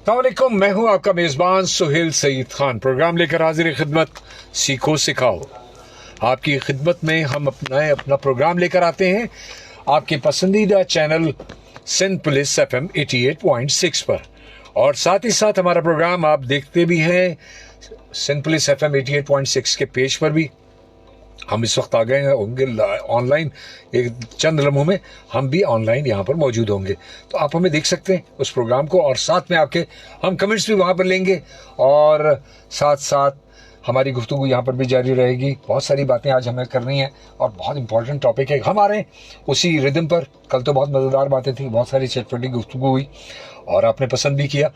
अस्सलामुअलैकुम, मैं हूं आपका मेज़बान सुहेल सईद खान। प्रोग्राम लेकर हाजिर खिदमत सीखो सिखाओ। आपकी खिदमत में हम अपना प्रोग्राम लेकर आते हैं आपके पसंदीदा चैनल सिंध पुलिस FM 88.6 पर, और साथ ही साथ हमारा प्रोग्राम आप देखते भी हैं सिंध पुलिस FM 88.6 के पेज पर भी। हम इस वक्त आ गए हैं होंगे ऑनलाइन, एक चंद लम्हों में हम भी ऑनलाइन यहाँ पर मौजूद होंगे, तो आप हमें देख सकते हैं उस प्रोग्राम को, और साथ में आपके हम कमेंट्स भी वहाँ पर लेंगे, और साथ साथ हमारी गुफ्तगू यहाँ पर भी जारी रहेगी। बहुत सारी बातें आज हमें करनी है और बहुत इंपॉर्टेंट टॉपिक है। हम आ रहे हैं उसी रिदम पर। कल तो बहुत मज़ेदार बातें थी, बहुत सारी चटपटी गुफ्तगू हुई और आपने पसंद भी किया,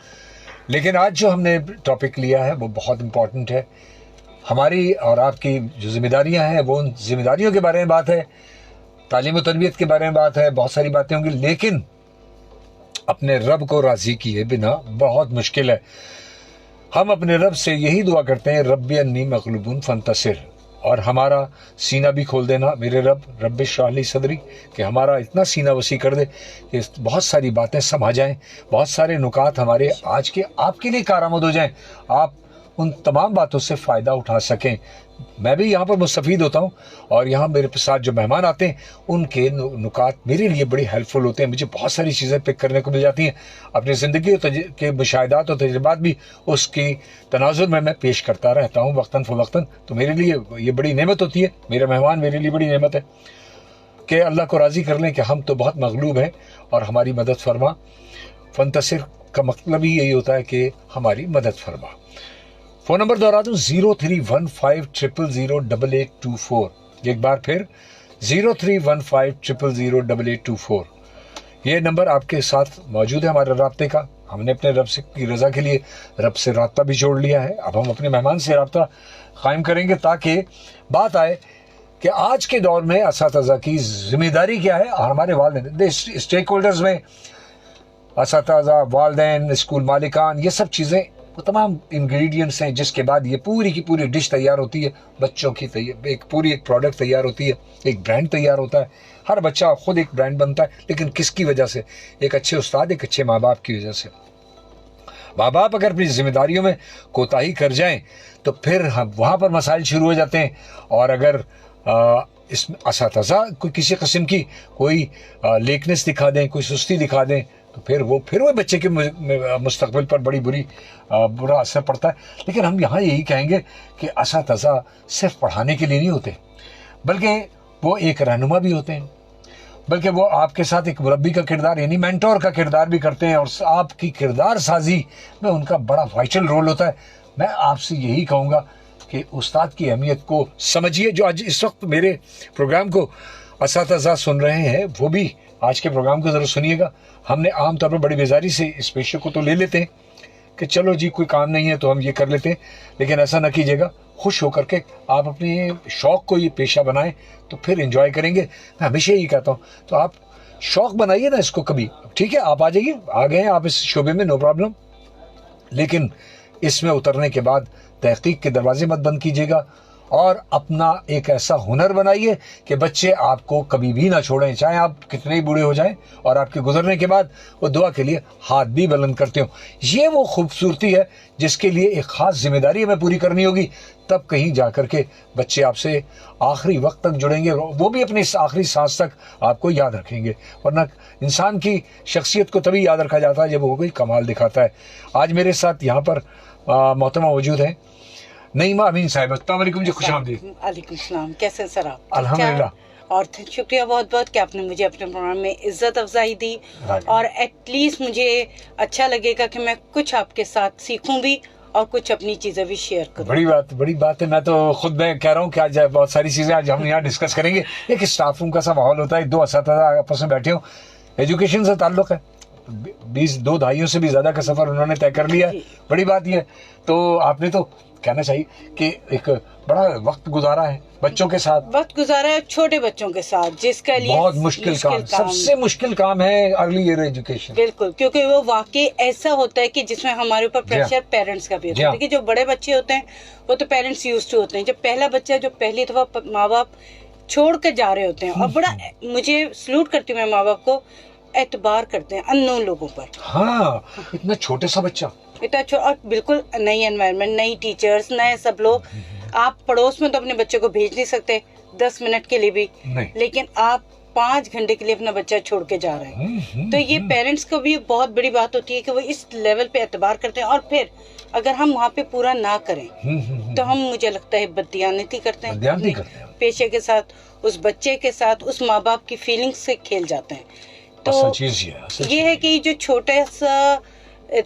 लेकिन आज जो हमने टॉपिक लिया है वो बहुत इंपॉर्टेंट है। हमारी और आपकी जो जिम्मेदारियां हैं वो उन जिम्मेदारियों के बारे में बात है, तालीम और तरबियत के बारे में बात है, बहुत सारी बातें होंगी, लेकिन अपने रब को राज़ी किए बिना बहुत मुश्किल है। हम अपने रब से यही दुआ करते हैं, रब्बी अन्नी मग़लूबुन फंतसिर, और हमारा सीना भी खोल देना मेरे रब, रब्बि इश्रह ली सदरी, कि हमारा इतना सीना वसी कर दे कि बहुत सारी बातें समा जाएं, बहुत सारे नुकात हमारे आज के आपके लिए कारआमद हो जाएं, आप उन तमाम बातों से फ़ायदा उठा सकें। मैं भी यहाँ पर मुस्तफ़ीद होता हूँ, और यहाँ मेरे साथ जो मेहमान आते हैं उनके नुकात मेरे लिए बड़ी हेल्पफुल होते हैं। मुझे बहुत सारी चीज़ें पिक करने को मिल जाती हैं, अपनी ज़िंदगी के मुशाहिदात और तजुर्बात भी उसकी तनाजुर में मैं पेश करता रहता हूँ वक्तन फ़वक्तन। तो मेरे लिए ये बड़ी नेमत होती है, मेरे मेहमान मेरे लिए बड़ी नेमत है कि अल्लाह को राज़ी कर लें कि हम तो बहुत मगलूब हैं और हमारी मदद फरमा। फंतसिर का मतलब ही यही होता है कि हमारी मदद फरमा। फ़ोन नंबर दोहरा दूँ 0315000824। एक बार फिर 0315000824। ये नंबर आपके साथ मौजूद है हमारे राब्ते का। हमने अपने रब से की रज़ा के लिए रब से राब्ता भी जोड़ लिया है। अब हम अपने मेहमान से राब्ता कायम करेंगे ताकि बात आए कि आज के दौर में असातिज़ा की जिम्मेदारी क्या है। हमारे वालिदैन स्टेक होल्डर्स में असातिज़ा, वालिदैन, स्कूल मालिकान, ये सब चीज़ें वो तमाम इंग्रेडिएंट्स हैं जिसके बाद ये पूरी की पूरी डिश तैयार होती है। बच्चों की एक प्रोडक्ट तैयार होती है, एक ब्रांड तैयार होता है। हर बच्चा खुद एक ब्रांड बनता है, लेकिन किसकी वजह से? एक अच्छे उस्ताद, एक अच्छे माँ बाप की वजह से। माँ बाप अगर अपनी जिम्मेदारियों में कोताही कर जाएं तो फिर हम वहाँ पर मसाइल शुरू हो जाते हैं। और अगर इसमें असातिज़ा कोई किसी किस्म की कोई लेकनेस दिखा दें, कोई सुस्ती दिखा दें, तो फिर वो बच्चे के मुस्तकबिल पर बुरा असर पड़ता है। लेकिन हम यहाँ यही कहेंगे कि असातिज़ा सिर्फ पढ़ाने के लिए नहीं होते, बल्कि वो एक रहनुमा भी होते हैं, बल्कि वो आपके साथ एक मुरब्बी का किरदार यानी मेंटोर का किरदार भी करते हैं, और आपकी किरदार साजी में उनका बड़ा वाइटल रोल होता है। मैं आपसे यही कहूँगा कि उस्ताद की अहमियत को समझिए। जो आज इस वक्त मेरे प्रोग्राम को असातिज़ा सुन रहे हैं वो भी आज के प्रोग्राम को ज़रूर सुनिएगा। हमने आम तौर पर बड़ी बेजारी से इस पेशे को तो ले लेते हैं कि चलो जी कोई काम नहीं है तो हम ये कर लेते हैं, लेकिन ऐसा ना कीजिएगा। खुश होकर के आप अपने शौक़ को ये पेशा बनाएं तो फिर एंजॉय करेंगे। मैं हमेशा यही कहता हूँ, तो आप शौक़ बनाइए ना इसको कभी। ठीक है, आप आ जाइए, आ गए हैं आप इस शोबे में, नो प्रॉब्लम, लेकिन इसमें उतरने के बाद तहकीक के दरवाजे मत बंद कीजिएगा, और अपना एक ऐसा हुनर बनाइए कि बच्चे आपको कभी भी ना छोड़ें, चाहे आप कितने ही बूढ़े हो जाएं, और आपके गुजरने के बाद वो दुआ के लिए हाथ भी बुलंद करते हो। ये वो खूबसूरती है जिसके लिए एक ख़ास जिम्मेदारी हमें पूरी करनी होगी, तब कहीं जा कर के बच्चे आपसे आखिरी वक्त तक जुड़ेंगे, वो भी अपनी आखिरी सांस तक आपको याद रखेंगे। वरना इंसान की शख्सियत को तभी याद रखा जाता है जब वो कोई कमाल दिखाता है। आज मेरे साथ यहाँ पर मोहतरमा मौजूद हैं नईमा अमीन साहिबा। अस्सलाम वालेकुम जी, खुश आमदीद। वालेकुम सलाम, कैसे सर आप? अल्हम्दुलिल्लाह। और शुक्रिया बहुत बहुत कि आपने मुझे अपने प्रोग्राम में इज्जत अफजाई दी, और एटलीस्ट मुझे अच्छा लगेगा कि मैं कुछ आपके साथ सीखूं भी और कुछ अपनी चीजें भी शेयर करूं। बड़ी बात है। मैं तो खुद मैं कह रहा हूँ कि आज बहुत सारी चीजें आज हम यहाँ डिस्कस करेंगे। एक स्टाफ रूम का सा माहौल होता है, दो असातिज़ा आपस में बैठे हो, एजुकेशन से ताल्लुक है, 2 दहाइयों से भी ज्यादा का सफर उन्होंने तय कर लिया। बड़ी बात यह, तो आपने तो कहना चाहिए कि एक बड़ा वक्त गुजारा है बच्चों के साथ, छोटे बच्चों के साथ, जिसका लिए बहुत मुश्किल काम, सबसे मुश्किल काम है अर्ली ईयर एजुकेशन। बिल्कुल, क्योंकि वो वाकई ऐसा होता है कि जिसमें हमारे ऊपर प्रेशर पेरेंट्स का भी होता है। कि जो बड़े बच्चे होते हैं वो तो पेरेंट्स यूज्ड टू होते हैं, जब पहला बच्चा जो पहली दफा माँ बाप छोड़ कर जा रहे होते हैं, और बड़ा मुझे सलूट करती हूँ मैं माँ बाप को, एतबार करते हैं अननोन लोगों पर। हाँ, इतना छोटे सा बच्चा, इतना और बिल्कुल नई एनवायरनमेंट, नई टीचर्स, नए सब लोग। आप पड़ोस में तो अपने बच्चे को भेज नहीं सकते 10 मिनट के लिए भी, लेकिन आप 5 घंटे के लिए अपना बच्चा छोड़ के जा रहे हैं। तो ये पेरेंट्स को भी बहुत बड़ी बात होती है कि वो इस लेवल पे एतबार करते हैं। और फिर अगर हम वहाँ पे पूरा ना करें तो हम, मुझे लगता है, बददियानती करते हैं अपने पेशे के साथ, उस बच्चे के साथ, उस माँ बाप की फीलिंग्स से खेल जाते हैं। तो ये है कि जो छोटा सा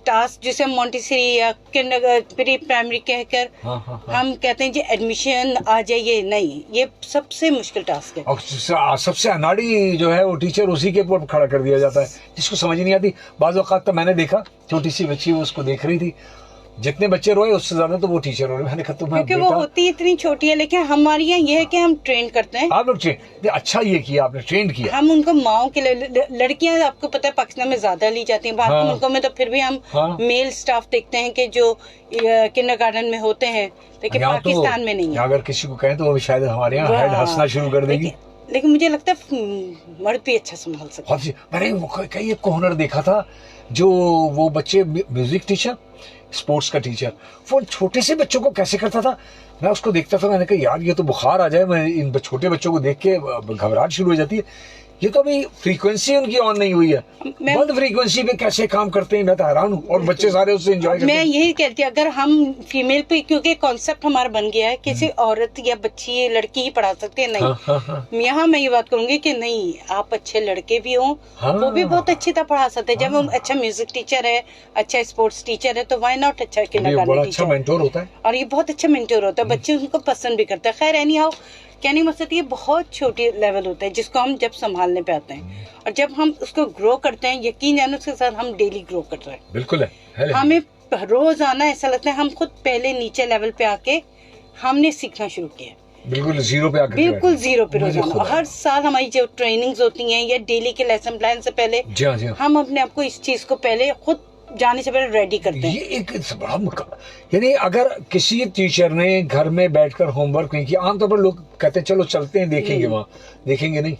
टास्क जिसे मोंटेसरी या प्री प्राइमरी कहकर हम कहते हैं जी एडमिशन आ जाइए, नहीं, ये सबसे मुश्किल टास्क है। और सबसे अनाड़ी जो है वो टीचर, उसी के ऊपर खड़ा कर दिया जाता है, जिसको समझ नहीं आती। बाज़ औक़ात तो मैंने देखा, छोटी सी बच्ची वो उसको देख रही थी, जितने बच्चे रोए उससे ज्यादा तो वो टीचर रोए। मैंने कहा तुम्हारा क्योंकि वो होती इतनी छोटी है, लेकिन हमारे यहाँ ये है कि हम ट्रेन करते हैं। आप लोग ट्रेन, अच्छा ये किया आपने, ट्रेन किया। हम उनको माओ के लड़कियां, आपको पता है पाकिस्तान में ज्यादा ली जाती हैं, बाकी मुल्कों में तो फिर भी हम मेल स्टाफ देखते हैं कि जो किंडरगार्टन में होते हैं, लेकिन पाकिस्तान में नहीं है। अगर किसी को कहें तो वो शायद हमारे यहाँ हेड हंसना शुरू कर देगी, लेकिन मुझे लगता है मर्द भी अच्छा संभाल सकता है। मैंने कई एक हुनर देखा था, जो वो बच्चे, म्यूजिक टीचर, स्पोर्ट्स का टीचर, वो छोटे से बच्चों को कैसे करता था। मैं उसको देखता था, मैंने कहा यार ये तो बुखार आ जाए, मैं इन छोटे बच्चों को देख के घबराहट शुरू हो जाती है। ये तो अभी फ्रीक्वेंसी उनकी ऑन नहीं हुई है, बंद फ्रीक्वेंसी पे कैसे काम करते हैं, मैं तो हैरान हूँ। और बच्चे सारे उससे एंजॉय करते हैं। मैं यही कहती हूँ, अगर हम फीमेल पे, क्योंकि कॉन्सेप्ट हमारा बन गया है किसी औरत या बच्ची, लड़की ही पढ़ा सकते हैं, नहीं। यहाँ मैं ये बात करूंगी कि नहीं, आप अच्छे लड़के भी हों, वो भी बहुत अच्छी तरह पढ़ा सकते हैं। जब हम अच्छा म्यूजिक टीचर है, अच्छा स्पोर्ट्स टीचर है, तो वाई नॉट अच्छा किंडरगार्टन टीचर, मेंटोर होता है, और ये बहुत अच्छा मेंटोर होता है, बच्चे उनको पसंद भी करते हैं। खैर एनी हाउ, कहने का मकसद ये बहुत छोटी लेवल होता है जिसको हम जब संभालने पे आते हैं, और जब हम उसको ग्रो करते हैं, यकीन जानो उसके साथ हम डेली ग्रो कर रहे हैं। बिल्कुल है। हमें रोजाना ऐसा लगता है हम खुद पहले नीचे लेवल पे आके हमने सीखना शुरू किया, बिल्कुल जीरो पे आके, बिल्कुल जीरो पे रोजाना। हर साल हमारी जो ट्रेनिंग्स होती हैं या डेली के लेसन प्लान से पहले हम अपने आप को इस चीज को पहले खुद जाने से पहले रेडी करते हैं। ये एक बड़ा यानी अगर किसी टीचर ने घर में बैठकर होमवर्क नहीं किया, आमतौर पर लोग कहते हैं चलो चलते हैं देखेंगे, वहाँ देखेंगे नहीं,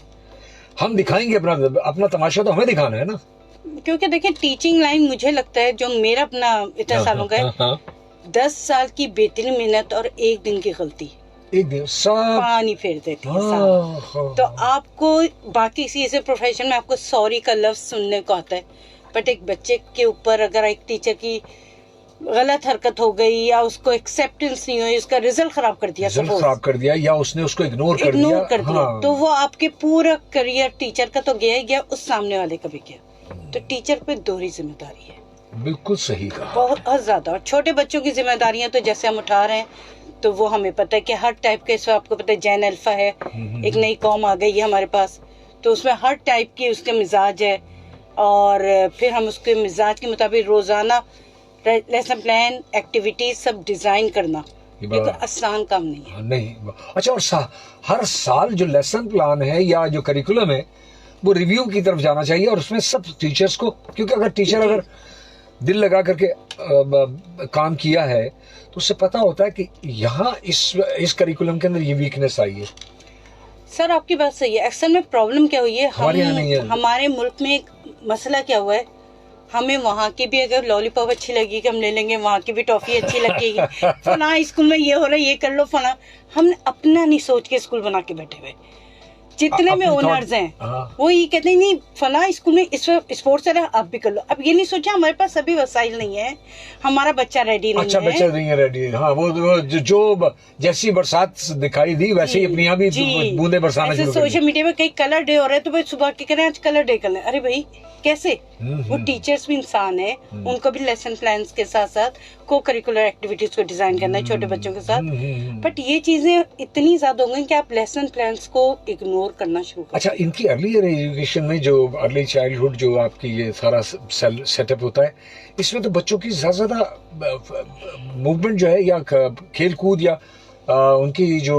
हम दिखाएंगे अपना तमाशा तो हमें दिखाना है ना। क्योंकि देखिए टीचिंग लाइन, मुझे लगता है जो मेरा अपना इतने सालों का है, 10 साल की बेहतरीन मेहनत और 1 दिन की गलती, एक दिन सब पानी फेर देती है। तो आपको बाकी किसी ऐसे प्रोफेशन में आपको सॉरी का लफ्ज सुनने को आता है, बट एक बच्चे के ऊपर अगर एक टीचर की गलत हरकत हो गई या उसको एक्सेप्टेंस नहीं हुई, उसका रिजल्ट खराब कर दिया या उसने उसको इग्नोर कर दिया, तो वो आपके पूरा करियर टीचर का तो गया ही गया, उस सामने वाले का भी गया। तो टीचर पे दोहरी जिम्मेदारी है। बिल्कुल सही कहा, बहुत ज्यादा। और छोटे बच्चों की जिम्मेदारियां तो जैसे हम उठा रहे हैं, तो वो हमें पता है कि हर टाइप के, इसमें आपको पता है जैन अल्फा है, एक नई कौम आ गई है हमारे पास, तो उसमें हर टाइप की उसके मिजाज है, और फिर हम उसके मिजाज के मुताबिक रोजाना लेसन प्लान, एक्टिविटीज सब डिजाइन करना, ये कोई आसान काम नहीं है। नहीं, अच्छा, और हर साल जो लेसन प्लान है या जो करिकुलम है वो रिव्यू की तरफ जाना चाहिए, और उसमें सब टीचर्स को, क्योंकि अगर टीचर अगर दिल लगा करके काम किया है तो उससे पता होता है कि यहाँ इस करिकुलम के अंदर ये वीकनेस आई है। सर आपकी बात सही है। अक्सर में प्रॉब्लम क्या हुई है, हमारे मुल्क में एक मसला क्या हुआ है, हमें वहाँ की भी अगर लॉलीपॉप अच्छी लगेगी हम ले लेंगे, वहाँ की भी टॉफी अच्छी लगेगी, फला स्कूल में ये हो रहा है, ये कर लो फला। हमने अपना नहीं सोच के स्कूल बना के बैठे हुए। जितने में ओनर्स हैं वो ये कहते हैं नहीं फला स्कूल में इस स्पोर्ट्स है, आप भी कर लो। अब ये नहीं सोचा हमारे पास सभी वसाइल नहीं है, हमारा बच्चा रेडी नहीं है। अच्छा, बच्चा नहीं है रेडी। हाँ, वो जो जैसी बरसात दिखाई दी वैसे ही अपने यहाँ भी बूंदे बरसाना शुरू कर दी। सोशल मीडिया में कई कलर डे हो रहे हैं, तो भाई सुबह के करें आज कलर डे कर लें। अरे भाई कैसे, वो टीचर्स भी इंसान है, उनको भी लेसन प्लान्स के साथ साथ को करिकुलर एक्टिविटीज को डिजाइन करना है छोटे बच्चों के साथ। बट ये चीजें इतनी ज्यादा हो गई कि आप लेसन प्लान्स को इग्नोर करना शुरू कर। अच्छा, इनकी अर्ली एजुकेशन में जो अर्ली चाइल्डहुड जो आपकी ये सारा सेटअप होता है, इसमें तो बच्चों की ज्यादा मूवमेंट जो है या खेल कूद या उनकी जो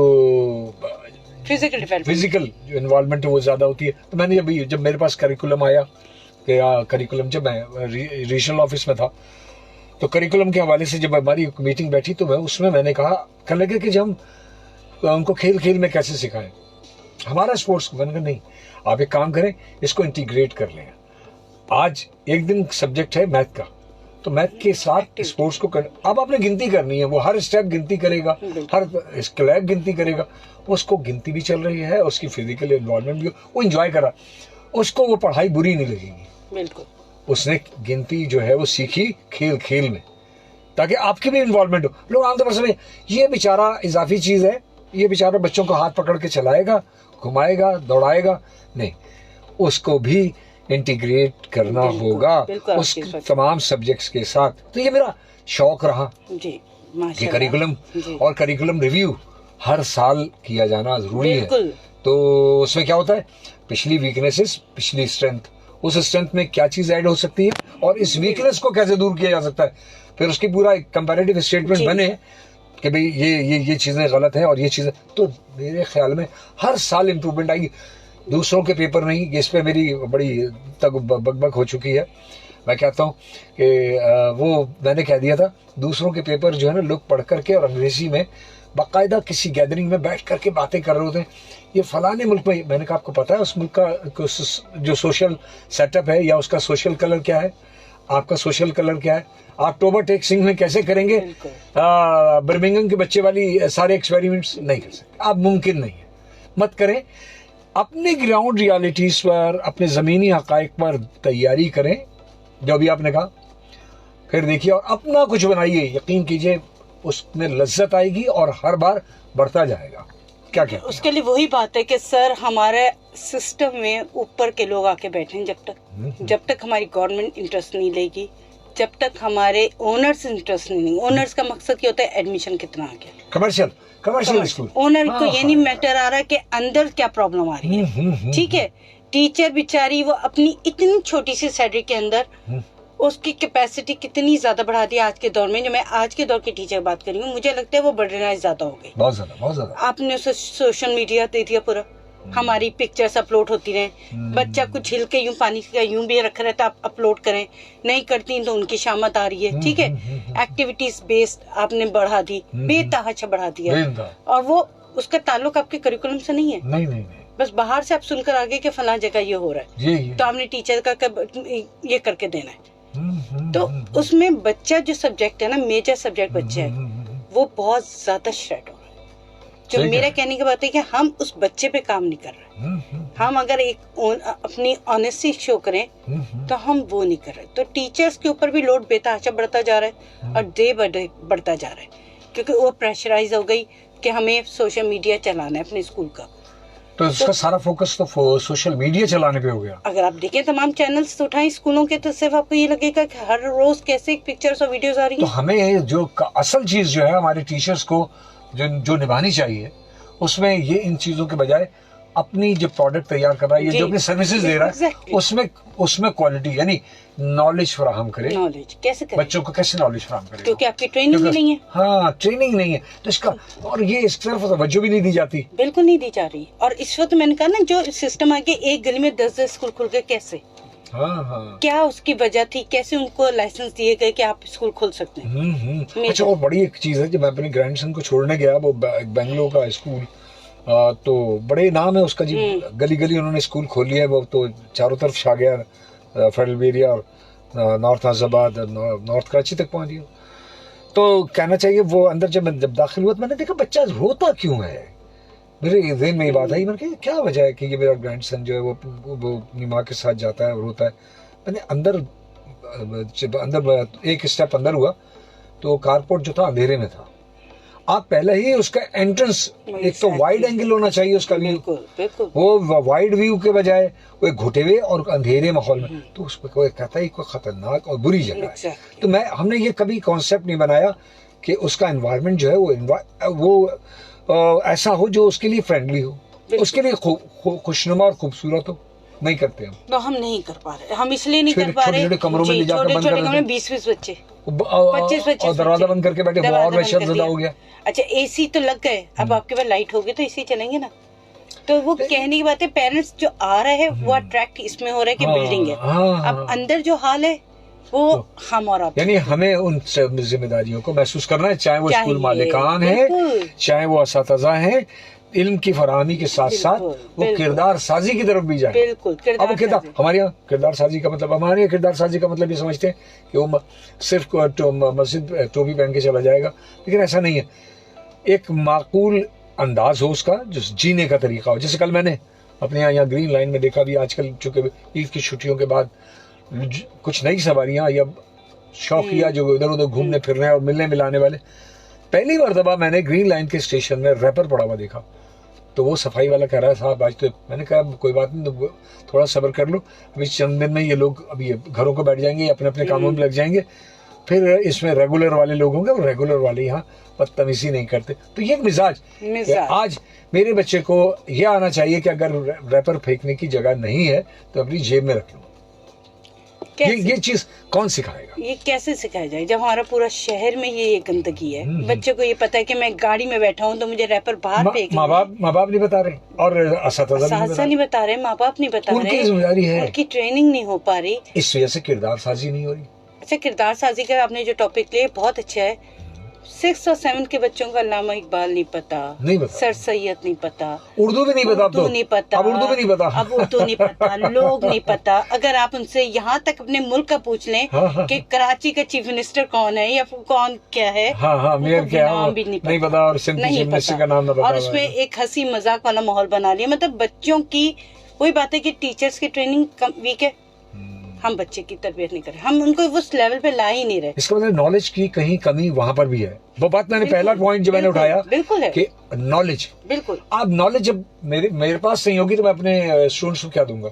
फिजिकल जो इन्वॉल्वमेंट है वो ज्यादा होती है। तो मैंने जब मेरे पास करिकुलम आया, करिकुलम जब मैं रीजनल ऑफिस में था, तो करिकुलम के हवाले से जब हमारी मीटिंग बैठी तो उसमें मैंने कहा लगे कि हम उनको खेल खेल में कैसे सिखाएं हमारा स्पोर्ट्स। मैंने कहा नहीं, आप एक काम करें, इसको इंटीग्रेट कर लें। आज एक दिन सब्जेक्ट है मैथ का, तो मैथ के साथ स्पोर्ट्स को अब आपने गिनती करनी है, वो हर स्टेप गिनती करेगा, हर स्लैब गिनती करेगा, उसको गिनती भी चल रही है, उसकी फिजिकल इन्वॉल्वमेंट भी, वो एंजॉय करा, उसको वो पढ़ाई बुरी नहीं लगेगी। बिल्कुल, उसने गिनती जो है वो सीखी खेल खेल में, ताकि आपकी भी इन्वॉल्वमेंट हो। लोग आमतौर पर समझे ये बेचारा इजाफी चीज है, ये बेचारा बच्चों को हाथ पकड़ के चलाएगा, घुमाएगा, दौड़ाएगा, नहीं, उसको भी इंटीग्रेट करना होगा उस तमाम सब्जेक्ट्स के साथ। तो ये मेरा शौक रहा जी, कि करिकुलम और करिकुलम रिव्यू हर साल किया जाना जरूरी है। तो उसमें क्या होता है, पिछली वीकनेसेस, पिछली स्ट्रेंथ, उस स्ट्रेंथ में क्या चीज ऐड हो सकती है और इस वीकनेस को कैसे दूर किया जा सकता है, फिर उसकी पूरा एक कंपैरेटिव स्टेटमेंट बने कि भाई ये चीजें गलत है और ये चीजें, तो मेरे ख्याल में हर साल इम्प्रूवमेंट आएगी। दूसरों के पेपर नहीं, इस पे मेरी बड़ी तक बकबक हो चुकी है। मैं कहता हूँ कि वो मैंने कह दिया था, दूसरों के पेपर जो है ना लोग पढ़ करके और अंग्रेजी में बाकायदा किसी गैदरिंग में बैठ करके बातें कर रहे होते हैं, ये फलाने मुल्क में, मैंने कहा आपको पता है उस मुल्क का जो सोशल सेटअप है या उसका सोशल कलर क्या है, आपका सोशल कलर क्या है, आप टोबा टेक सिंह में कैसे करेंगे बर्मिंघम के बच्चे वाली सारे एक्सपेरिमेंट्स नहीं कर सकते, आप मुमकिन नहीं है, मत करें। अपने ग्राउंड रियलिटीज पर, अपने ज़मीनी हकाइक पर तैयारी करें, जो भी आपने कहा, फिर देखिए और अपना कुछ बनाइए, यकीन कीजिए उसमें लज्जत आएगी और हर बार बढ़ता जाएगा। क्या कहते हैं? उसके लिए वही बात है कि सर हमारे सिस्टम में ऊपर के लोग आके बैठे हैं, जब तक हमारी गवर्नमेंट इंटरेस्ट नहीं लेगी, जब तक हमारे ओनर्स इंटरेस्ट नहीं, ओनर्स का मकसद क्या होता है, एडमिशन कितना आ गया, कमर्शियल स्कूल, ओनर को ये नहीं मैटर आ रहा कि अंदर क्या प्रॉब्लम आ रही है। ठीक है, टीचर बेचारी वो अपनी इतनी छोटी सी सैलरी के अंदर उसकी कैपेसिटी कितनी ज्यादा बढ़ा दी आज के दौर में। जो मैं आज के दौर की टीचर बात कर रही हूँ, मुझे लगता है वो बर्डनाइज ज्यादा हो गई, बहुत ज्यादा। आपने उसे सोशल मीडिया दे दिया पूरा, हमारी पिक्चर्स अपलोड होती रहे, बच्चा कुछ हिल के यूं पानी का यूं भी रख रहा था, आप अपलोड करें, नहीं करती तो उनकी शामत आ रही है। ठीक है, एक्टिविटीज बेस्ड आपने बढ़ा दी, बेतहाशा बढ़ा दिया, और वो उसका ताल्लुक आपके करिकुलम से नहीं है। नहीं। बस बाहर से आप सुनकर आगे के फलां जगह ये हो रहा है, तो आपने टीचर का ये करके देना है। तो उसमें बच्चा जो सब्जेक्ट है ना, मेजर सब्जेक्ट बच्चे है, वो बहुत ज्यादा श्रेड हो रहा है। जो मेरा कहने की बात है कि हम उस बच्चे पे काम नहीं कर रहे, हम अगर एक अपनी ऑनेस्टी शो करें तो हम वो नहीं कर रहे। तो टीचर्स के ऊपर भी लोड बेतहाशा बढ़ता जा रहा है और डे बाय डे बढ़ता जा रहा है, क्योंकि वो प्रेशराइज हो गई कि हमें सोशल मीडिया चलाना है अपने स्कूल का। तो इसका सारा फोकस तो सोशल मीडिया चलाने पे हो गया। अगर आप देखें तमाम चैनल्स तो उठाएं स्कूलों के, तो सिर्फ आपको ये लगेगा कि हर रोज कैसे पिक्चर्स और वीडियोस आ रही हैं। तो हमें जो असल चीज जो है हमारे टीचर्स को जो निभानी चाहिए, उसमें ये इन चीजों के बजाय अपनी जो प्रोडक्ट तैयार कर रहा है, ये जो अपनी सर्विसेज दे रहा है, उसमें क्वालिटी यानी नॉलेज फराहम करे। नॉलेज कैसे करें, बच्चों को कैसे नॉलेज फराहम करे, क्योंकि आपकी ट्रेनिंग नहीं है। हाँ, ट्रेनिंग नहीं है, तो इसका और ये इस तरफ तवज्जो भी नहीं दी जाती, बिल्कुल नहीं दी जा रही। और इस वक्त मैंने कहा ना, जो सिस्टम आगे एक गली में 10 स्कूल खुल गए, कैसे, हाँ, क्या उसकी वजह थी, कैसे उनको लाइसेंस दिए गए कि आप स्कूल खोल सकते हैं। अच्छा, और बड़ी एक चीज है, जब मैं अपने ग्रैंडसन को छोड़ने गया, वो बेंगलोर का स्कूल, तो बड़े नाम है उसका जी, गली गली उन्होंने स्कूल खोल लिया है, वो तो चारों तरफ छा गया, फेडरल एरिया और नॉर्थ नाजिबाद, नॉर्थ कराची तक पहुंच गया। तो कहना चाहिए वो अंदर जब दाखिल हुआ तो मैंने देखा बच्चा रोता क्यों है, मेरे ज़हन में ये बात आई, मैंने कहा क्या वजह है कि ये मेरा ग्रैंडसन जो है वो अपनी माँ के साथ जाता है और रोता है। मैंने अंदर एक स्टेप अंदर हुआ तो कारपोर्ट जो था अंधेरे में था, आप पहले ही उसका एंट्रेंस एक तो वाइड एंगल होना चाहिए उसका व्यू, वो वाइड व्यू के बजाय वो एक घुटे हुए और अंधेरे माहौल में, तो उसको कोई कहता है कोई खतरनाक और बुरी जगह है। तो हमने ये कभी कॉन्सेप्ट नहीं बनाया कि उसका एनवायरनमेंट जो है वो ऐसा हो जो उसके लिए फ्रेंडली हो, उसके लिए खुशनुमा और खूबसूरत हो। नहीं करते हम, तो हम नहीं कर पा रहे, हम इसलिए नहीं कर पा रहे, छोटे कमरों में ले जाकर बंद कर देते हैं, 20-20 बच्चे, 25 और दरवाजा बंद करके बैठे, वो और वहशत ज़दा हो गया। अच्छा, एसी तो लग गए, अब आपके पास लाइट होगी तो एसी चलेंगे ना। तो वो कहने की बात है, पेरेंट्स जो आ रहे हैं वो अट्रैक्ट इसमें हो रहा है कि बिल्डिंग है, अब अंदर जो हाल है वो हम और आप, यानी हमें उन जिम्मेदारियों को महसूस करना है, चाहे वो स्कूल मालिकान है, चाहे वो असातिज़ा हैं, इल्म की फराहमी के साथ साथ वो किरदार साजी की तरफ भी जाए। बिल्कुल, अब वो किरदार हमारे यहाँ किरदार साजी का मतलब, हमारे यहाँ किरदार साजी का मतलब ये समझते हैं कि वो सिर्फ मस्जिद टोपी पहन के चला जाएगा, लेकिन ऐसा नहीं है। एक माकूल अंदाज हो उसका, जो जीने का तरीका हो। जैसे कल मैंने अपने यहाँ ग्रीन लाइन में देखा भी, आजकल चूंकि ईद की छुट्टियों के बाद कुछ नई सवारियां या शौकिया जो इधर उधर घूमने फिरने और मिलने मिलाने वाले, पहली मरतबा मैंने ग्रीन लाइन के स्टेशन में रैपर पड़ा हुआ देखा। तो वो सफाई वाला कह रहा था साहब आज तो, मैंने कहा कोई बात नहीं, तो थोड़ा सब्र कर लो, अभी चंद दिन में ये लोग अभी घरों को बैठ जाएंगे, अपने अपने कामों में लग जाएंगे, फिर इसमें रेगुलर वाले लोग होंगे, और रेगुलर वाले यहाँ बदतमीजी नहीं करते। तो ये मिजाज आज मेरे बच्चे को ये आना चाहिए कि अगर रैपर फेंकने की जगह नहीं है तो अपनी जेब में रख लो। ये चीज कौन सिखाएगा? ये कैसे सिखाया जाए जब हमारा पूरा शहर में ये गंदगी है। बच्चे को ये पता है कि मैं गाड़ी में बैठा हूँ तो मुझे रैपर बाहर फेंक, माँ बाप नहीं बता रहे, और असातिज़ा नहीं बता रहे, माँ बाप नहीं बता रहे, उनकी जिम्मेदारी है, उनकी ट्रेनिंग नहीं हो पा रही, इस वजह से किरदार साजी नहीं हो रही। अच्छा, किरदार साजी का आपने जो टॉपिक लिया बहुत अच्छा है। 6 और 7 के बच्चों का अल्लामा इकबाल नहीं पता, सर सैयद नहीं पता, उर्दू भी नहीं पता, उर्दू नहीं पता, अब उर्दू भी नहीं पता, अब उर्दू नहीं पता, लोग नहीं पता। अगर आप उनसे यहाँ तक अपने मुल्क का पूछ लें कि कराची का चीफ मिनिस्टर कौन है या कौन क्या है, मेयर क्या है, भी नहीं पता, और चीफ मिनिस्टर का नाम और उसमें एक हंसी मजाक वाला माहौल बना लिया। मतलब बच्चों की वही बात है कि टीचर्स की ट्रेनिंग वीक है, हम बच्चे की तरबियत नहीं कर रहे, हम उनको उस लेवल पे ला ही नहीं रहे। इसका मतलब नॉलेज की कहीं कमी वहाँ पर भी है। वो बात मैंने पहला पॉइंट जो मैंने उठाया, बिल्कुल है कि नॉलेज, बिल्कुल। अब नॉलेज जब मेरे पास नहीं होगी तो मैं अपने स्टूडेंट्स को क्या दूंगा?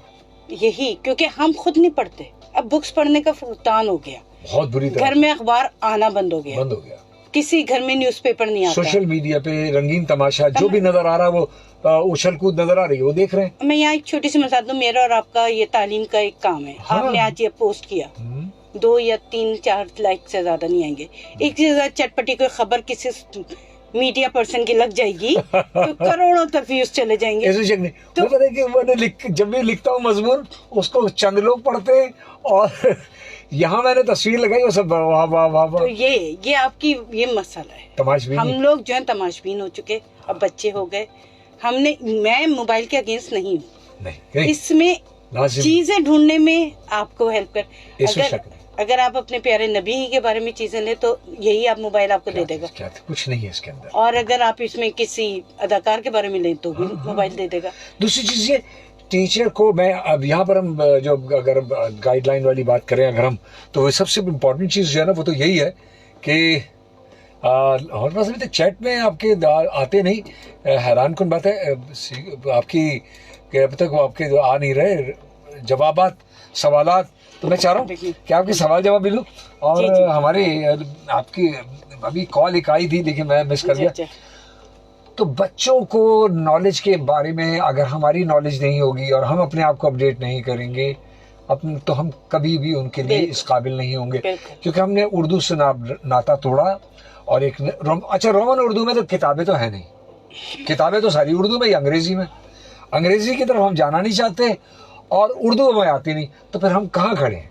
यही, क्योंकि हम खुद नहीं पढ़ते, अब बुक्स पढ़ने का फुकतान हो गया, बहुत बुरी तरह। घर में अखबार आना बंद हो गया, किसी घर में न्यूज़पेपर नहीं आता, सोशल मीडिया पे रंगीन तमाशा जो भी नजर आ रहा है, वो उछल कूद नजर आ रही है, वो देख रहे हैं। मैं यहाँ एक छोटी सी मिसाल दूं, मेरा और आपका ये तालीम का एक काम है। आपने आज ये पोस्ट किया, 2 या 3-4 लाइक से ज्यादा नहीं आएंगे। एक चीज चटपटी कोई खबर किसी मीडिया पर्सन की लग जाएगी तो करोड़ों तक व्यूज चले जाएंगे। ऐसे चेक नहीं तो पता है कि मैंने जब भी लिखता हूँ मजमून, उसको चंद लोग पढ़ते हैं, और यहाँ मैंने तस्वीर लगाई वो सब वाह वाह वाह। तो ये आपकी ये मसला है, तमाशबीन। हम लोग जो है तमाशबीन हो चुके, अब बच्चे हो गए। मैं मोबाइल के अगेंस्ट नहीं हूँ, इसमें चीजें ढूंढने में आपको हेल्प कर। अगर आप अपने प्यारे नबी के बारे में चीजें ले तो यही आप मोबाइल आपको दे देगा, कुछ नहीं है इसके अंदर। और अगर आप इसमें किसी अदाकार के बारे में ले तो भी मोबाइल दे देगा। दूसरी चीज ये, टीचर को मैं अब यहाँ पर हम जो अगर गाइडलाइन वाली बात करें अगर हम, तो सबसे इम्पोर्टेंट चीज जो है ना वो तो यही है कि हमारे पास अभी तक चैट में आपके आते नहीं, हैरान कुन बात है आपकी कि अब तक आपके आ नहीं रहे जवाबात सवालात। तो मैं चाह रहा हूँ कि आपके सवाल जवाब भी लूँ, और हमारे आपकी अभी कॉल एक आई थी लेकिन मैं मिस कर गया। तो बच्चों को नॉलेज के बारे में अगर हमारी नॉलेज नहीं होगी और हम अपने आप को अपडेट नहीं करेंगे तो हम कभी भी उनके लिए इस काबिल नहीं होंगे, क्योंकि हमने उर्दू से नाता तोड़ा। और एक अच्छा, रोमन उर्दू में तो किताबें तो है नहीं, किताबें तो सारी उर्दू में या अंग्रेजी में, अंग्रेजी की तरफ हम जाना नहीं चाहते और उर्दू में आती नहीं, तो फिर हम कहाँ खड़े हैं?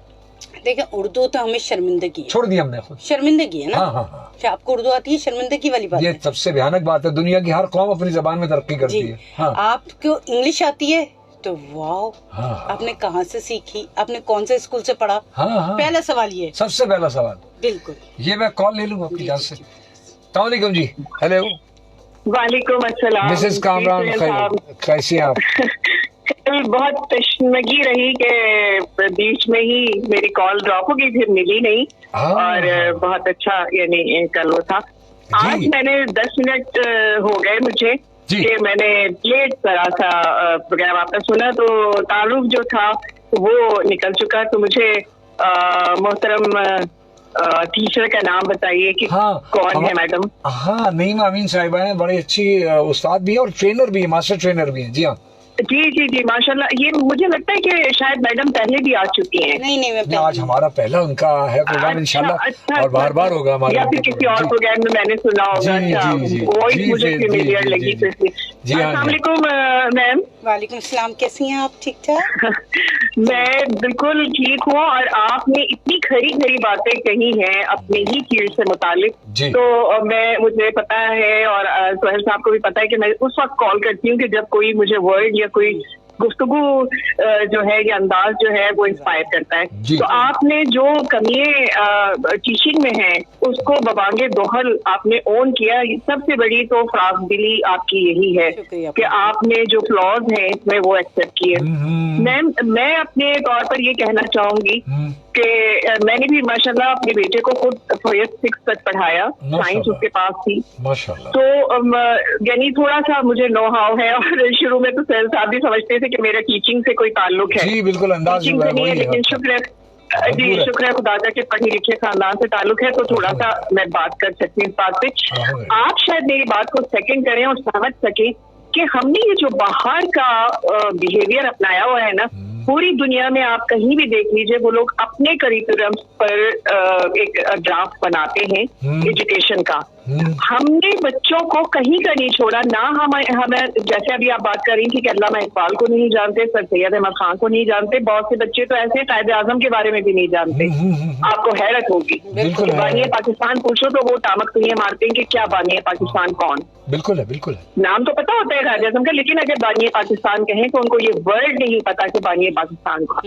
देखिए, उर्दू तो हमें शर्मिंदगी छोड़ दी हमने, खुद शर्मिंदगी है ना। हाँ। फिर आपको उर्दू आती है, शर्मिंदगी वाली बात ये सबसे भयानक बात है। दुनिया की हर कौम अपनी जबान में तरक्की करती है। हाँ। आपको इंग्लिश आती है तो वाह, आपने कहाँ से सीखी, आपने कौन से स्कूल से पढ़ा? पहला सवाल ये, सबसे पहला सवाल। बिल्कुल। ये मैं कॉल ले लूँ आपकी इजाज़त से। अस्सलामुअलैकुम जी। हेलो। वालेकुम अस्सलाम। मिसेस कामरान, कैसी हैं आप? बहुत तशनगी रही कि बीच में ही मेरी कॉल ड्रॉप हो गई, फिर मिली नहीं, और बहुत अच्छा यानी कल वो था। आज मैंने 10 मिनट हो गए मुझे कि मैंने लेट करा था प्रोग्राम, आपने सुना तो तारुफ जो था वो निकल चुका। तो मुझे मोहतरम टीचर का नाम बताइए कि कौन है मैडम? हाँ, नईमा अमीन साहिबा हैं, बड़ी अच्छी उस्ताद भी है और ट्रेनर भी है, मास्टर ट्रेनर भी है। जी हाँ, जी माशाल्लाह। ये मुझे लगता है कि शायद मैडम पहले भी आ चुकी हैं। नहीं मैं आज हमारा पहला उनका है प्रोग्राम इंशाल्लाह, और बार बार होगा हमारा, या फिर किसी और प्रोग्राम में मैंने सुना होगा। वॉइस मुझे फेमिलियर लगी। अस्सलाम वालेकुम मैम। वालेकुम सलाम, कैसी हैं आप? ठीक ठाक। मैं बिल्कुल ठीक हूँ, और आपने इतनी खरी खरी बातें कही हैं अपने ही फील्ड से मुतालिक, तो मुझे पता है, और सोहेल साहब को भी पता है कि मैं उस वक्त कॉल करती हूँ कि जब कोई मुझे वर्ड या कोई गुफ्तगू जो है, ये अंदाज जो है वो इंस्पायर करता है। तो आपने जो कमियां टीचिंग में है उसको बबांगे दोहल आपने ओन किया। सबसे बड़ी तो फराखदिली आपकी यही है कि आपने जो फ्लॉज हैं इसमें वो एक्सेप्ट किए। मैम, मैं अपने तौर पर ये कहना चाहूंगी कि मैंने भी माशाल्लाह अपने बेटे को खुद 6 तक पढ़ाया, साइंस उसके पास थी माशाल्लाह। तो यानी थोड़ा सा मुझे नो हाउ है, और शुरू में तो सोहेल साहब भी समझते थे कि मेरा टीचिंग से कोई ताल्लुक है। जी बिल्कुल, अंदाज नहीं है, लेकिन शुक्र है खुदा का कि पढ़े लिखे खानदान से ताल्लुक है, तो थोड़ा सा मैं बात कर सकती हूँ इस बात पे। आप शायद मेरी बात को सेकंड करें और समझ सके कि हमने ये जो बाहर का बिहेवियर अपनाया हुआ है ना, पूरी दुनिया में आप कहीं भी देख लीजिए, वो लोग अपने करिकुलम पर एक ड्राफ्ट बनाते हैं एजुकेशन का। हमने बच्चों को कहीं का नहीं छोड़ा ना। हमें जैसे अभी आप बात कर रही थी कि अल्लामा इकबाल को नहीं जानते, सर सैयद अहमद खान को नहीं जानते, बहुत से बच्चे तो ऐसे कायद आजम के बारे में भी नहीं जानते। आपको हैरत होगी, बानिया पाकिस्तान पूछो तो वो टामक तुझे मारते हैं कि क्या बानिया पाकिस्तान कौन। बिल्कुल है, बिल्कुल है। नाम तो पता होता है कायद आजम का, लेकिन अगर बानिया पाकिस्तान कहें तो उनको ये वर्ड नहीं पता कि बानिया पाकिस्तान का।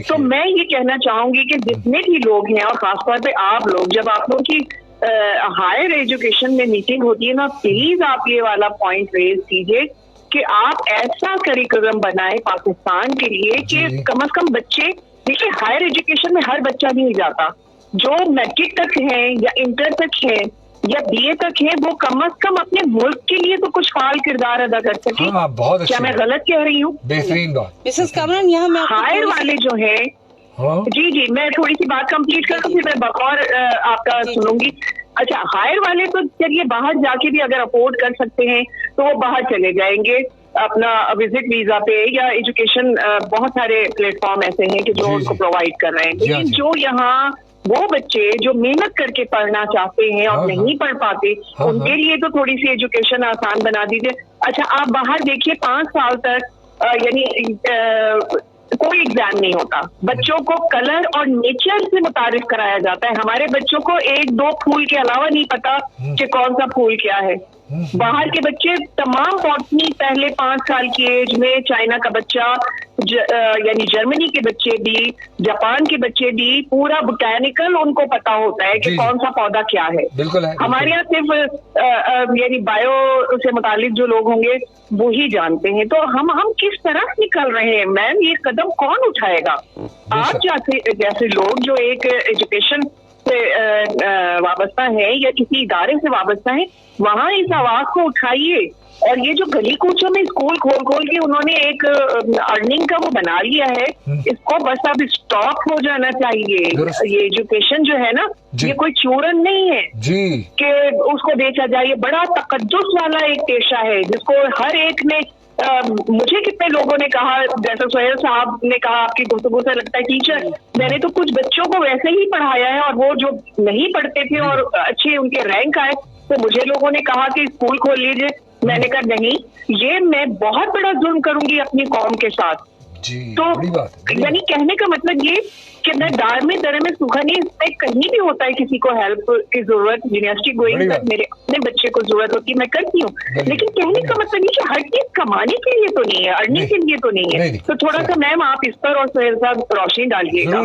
तो मैं ये कहना चाहूंगी कि जितने भी लोग हैं, और खासतौर पे आप लोग, जब आप लोग की हायर एजुकेशन में मीटिंग होती है ना, प्लीज आप ये वाला पॉइंट रेज कीजिए कि आप ऐसा करिकुलम बनाए पाकिस्तान के लिए कि कम से कम बच्चे, देखिए हायर एजुकेशन में हर बच्चा नहीं जाता, जो मैट्रिक तक है या इंटर तक है या बीए तक है, वो कम से कम अपने मुल्क के लिए तो कुछ फाल किरदार अदा कर सके। बहुत क्या मैं गलत कह रही हूँ? बेहतरीन बात। मिसेस कामरान, यहाँ मैं हायर वाले जो है, जी मैं थोड़ी सी बात कंप्लीट कर फिर मैं बकौर आपका सुनूंगी। अच्छा, हायर वाले तो चलिए बाहर जाके भी अगर अफोर्ड कर सकते हैं तो वो बाहर चले जाएंगे अपना विजिट वीजा पे, या एजुकेशन बहुत सारे प्लेटफॉर्म ऐसे हैं कि जो उनको प्रोवाइड कर रहे हैं। लेकिन जो यहाँ वो बच्चे जो मेहनत करके पढ़ना चाहते हैं और नहीं पढ़ पाते, उनके लिए तो थोड़ी सी एजुकेशन आसान बना दीजिए। अच्छा, आप बाहर देखिए 5 साल तक यानी कोई एग्जाम नहीं होता, बच्चों को कलर और नेचर से मुतारिफ कराया जाता है। हमारे बच्चों को 1-2 फूल के अलावा नहीं पता कि कौन सा फूल क्या है। बाहर के बच्चे तमाम बॉटनी पहले 5 साल की एज में, चाइना का बच्चा यानी जर्मनी के बच्चे भी, जापान के बच्चे भी, पूरा बोटैनिकल उनको पता होता है कि कौन सा पौधा क्या है। बिल्कुल है। हमारे यहाँ सिर्फ यानी बायो से मुतालिक जो लोग होंगे वो ही जानते हैं। तो हम किस तरह निकल रहे हैं मैम, ये कदम कौन उठाएगा? आप जैसे लोग जो एक एजुकेशन से वाबस्ता है या किसी इदारे से वाबस्ता है, वहाँ इस आवाज को उठाइए। और ये जो गली कूचों में स्कूल खोल के उन्होंने एक अर्निंग का वो बना लिया है, इसको बस अब स्टॉप हो जाना चाहिए। ये एजुकेशन जो है ना, ये कोई चूरन नहीं है कि उसको बेचा जाए। ये बड़ा तकद्दुस वाला एक पेशा है जिसको हर एक ने मुझे कितने लोगों ने कहा, जैसे सोहेल साहब ने कहा आपकी गुफ्तगू से लगता है टीचर, मैंने तो कुछ बच्चों को वैसे ही पढ़ाया है और वो जो नहीं पढ़ते थे और अच्छे उनके रैंक आए, तो मुझे लोगों ने कहा कि स्कूल खोल लीजिए। मैंने कहा नहीं, ये मैं बहुत बड़ा जुल्म करूंगी अपनी कौम के साथ। तो यानी कहने का मतलब ये कि मैं दार में दरे में सूखा नहीं, इसमें कहीं भी होता है किसी को हेल्प की जरूरत, यूनिवर्सिटी गोइंग तक मेरे अपने बच्चे को जरूरत होती है, मैं करती हूँ। लेकिन कहने का मतलब ये कि हर चीज कमाने के लिए तो नहीं है, अर्निंग के लिए तो नहीं है। तो थोड़ा सा मैम आप इस पर और सोहेल साहब रोशनी डालिएगा।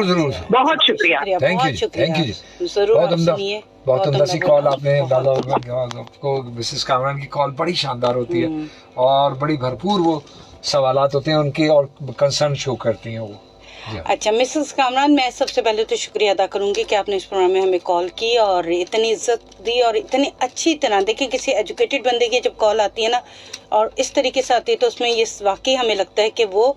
बहुत शुक्रिया। Thank you. बहुत उम्दा सी कॉल आपने डाला होगा आपको। मिसेस कामरान की कॉल बड़ी शानदार होती है और बड़ी भरपूर वो सवालात होते हैं उनके और कंसर्न शो करती हैं वो। अच्छा मिसेस कामरान, मैं सबसे पहले तो शुक्रिया अदा करूंगी कि आपने इस प्रोग्राम में हमें कॉल की और इतनी इज्जत दी और इतनी अच्छी तरह। देखिए किसी एजुकेटेड बंदे की जब कॉल आती है ना और इस तरीके से आती है तो उसमें ये वाकई हमें लगता है कि वो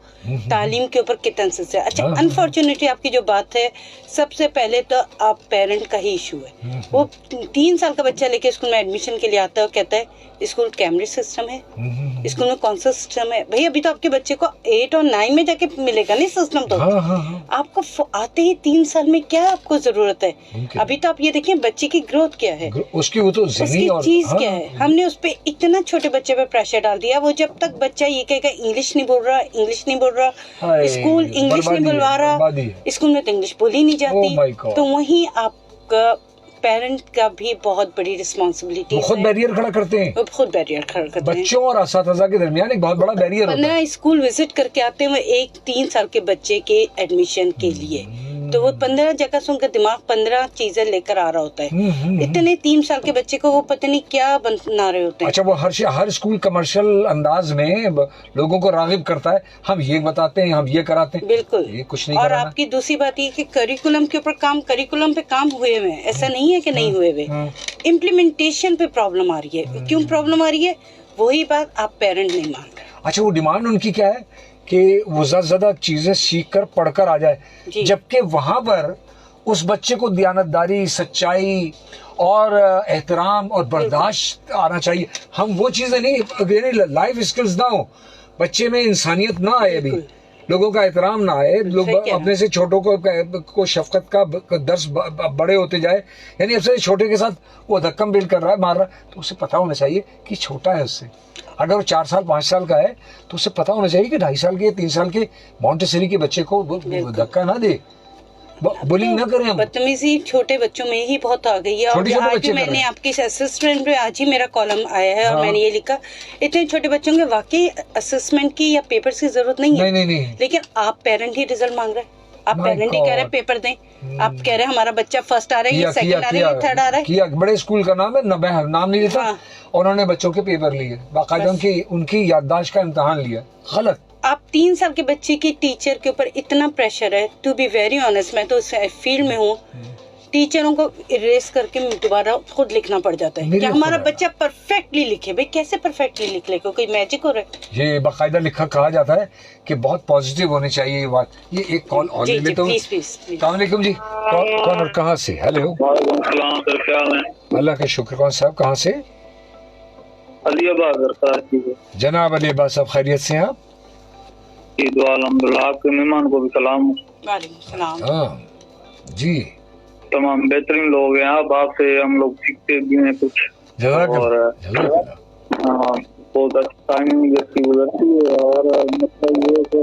तालीम के ऊपर कितना से। अच्छा, अनफॉर्चुनेटली आपकी जो बात है, सबसे पहले तो आप पेरेंट का ही इशू है। वो 3 साल का बच्चा लेके स्कूल में एडमिशन के लिए आता है और कहता है स्कूल कैमरे सिस्टम है, स्कूल में कौन सा सिस्टम है भाई? अभी तो आपके बच्चे को 8 और 9 में जाके मिलेगा नहीं सिस्टम तो। आपको आते ही 3 साल में क्या आपको जरूरत है? अभी तो आप ये देखिए बच्चे की ग्रोथ क्या है, उसकी वो तो उसकी चीज क्या है। हमने उस पे इतना छोटे बच्चे पे प्रेशर डाल दिया, वो जब तक बच्चा ये कहेगा इंग्लिश नहीं बोल रहा, इंग्लिश नहीं बोल रहा, स्कूल इंग्लिश नहीं बुलवा रहा, स्कूल में तो इंग्लिश बोली नहीं जाती, तो वहीं आपका पेरेंट का भी बहुत बड़ी रिस्पॉन्सिबिलिटी है। खुद बैरियर खड़ा करते हैं, खुद बैरियर खड़ा करते हैं बच्चों और असातिज़ा के दरमियान एक बहुत बड़ा बैरियर होता है। स्कूल विजिट करके आते हैं वो एक 3 साल के बच्चे के एडमिशन के लिए, तो वो 15 जगह से उनका दिमाग 15 चीजें लेकर आ रहा होता है। इतने 3 साल के बच्चे को वो पता नहीं क्या बना रहे होते हैं। अच्छा, वो हर स्कूल कमर्शियल अंदाज में लोगों को रागिब करता है, हम ये बताते हैं, हम ये कराते हैं। बिल्कुल, ये कुछ नहीं। और आपकी दूसरी बात ये कि करिकुलम के ऊपर करिकुलम पे काम हुए हुए हैं, ऐसा नहीं है कि नहीं हुए हुए। इम्प्लीमेंटेशन पे प्रॉब्लम आ रही है। क्यों प्रॉब्लम आ रही है? वही बात, आप पेरेंट नहीं मान रहे। अच्छा, वो डिमांड उनकी क्या है कि वो ज्यादा चीजें सीख कर पढ़कर आ जाए, जबकि वहां पर उस बच्चे को दियानतदारी, सच्चाई और एहतराम और बर्दाश्त आना चाहिए। हम वो चीजें नहीं, लाइफ स्किल्स ना हो, बच्चे में इंसानियत ना आए, अभी लोगों का एहतराम ना आए, लोग अपने से छोटों को शफकत का दर्स बड़े होते जाए। यानी अब से छोटे के साथ वो धक्कम बिल कर रहा है, मार रहा है, तो उसे पता होना चाहिए कि छोटा है उससे। अगर वो 4 साल 5 साल का है तो उसे पता होना चाहिए कि 2.5 साल के 3 साल के मॉन्टेसरी के बच्चे को धक्का ना दे, बुलिंग ना करें। बदतमीजी छोटे बच्चों में ही बहुत आ गई है। और आज मैंने आपके असिस्टेंट पे आज ही मेरा कॉलम आया है और मैंने ये लिखा, इतने छोटे बच्चों के वाकई असेसमेंट की या पेपर्स की जरूरत नहीं है। नहीं। लेकिन आप पेरेंट ही रिजल्ट मांग रहे हैं, आप पेरेंट ही कह रहे हैं पेपर दें, आप कह रहे हैं हमारा बच्चा फर्स्ट आ रहा है, ये सेकंड आ रहा है, ये थर्ड आ रहा है। बड़े स्कूल का नाम है, नाम नहीं लेता, उन्होंने बच्चों के पेपर लिए, बाकायदा उनकी याददाश्त का इम्तिहान लिया। गलत। आप 3 साल के बच्चे की टीचर के ऊपर इतना प्रेशर है। टू बी वेरी ऑनेस्ट, मैं तो इस फील्ड में हूँ, टीचरों को इरेज करके दोबारा खुद लिखना पड़ जाता है कि हमारा बच्चा परफेक्टली लिखे। भाई कैसे परफेक्टली लिख ले? कोई मैजिक हो रहा है? ये बाकायदा लिखा कहा जाता है कि बहुत पॉजिटिव होनी चाहिए ये बात। ये एक कॉल और ले लेता हूँ। अस्सलाम वालेकुम जी, कौन और कहाँ से? हेलो, अल्लाह का शुक्र। कौन साहब, कहाँ से? अली जनाब अली अब्बास साहब, खैरियत से हैं आप? आपके मेहमान को भी सलाम। सलाम जी, तमाम बेहतरीन लोग हैं आप, आपसे हम लोग सीखते भी हैं कुछ। और बहुत अच्छा टाइमिंग जैसी गुजरती है। और मतलब ये कि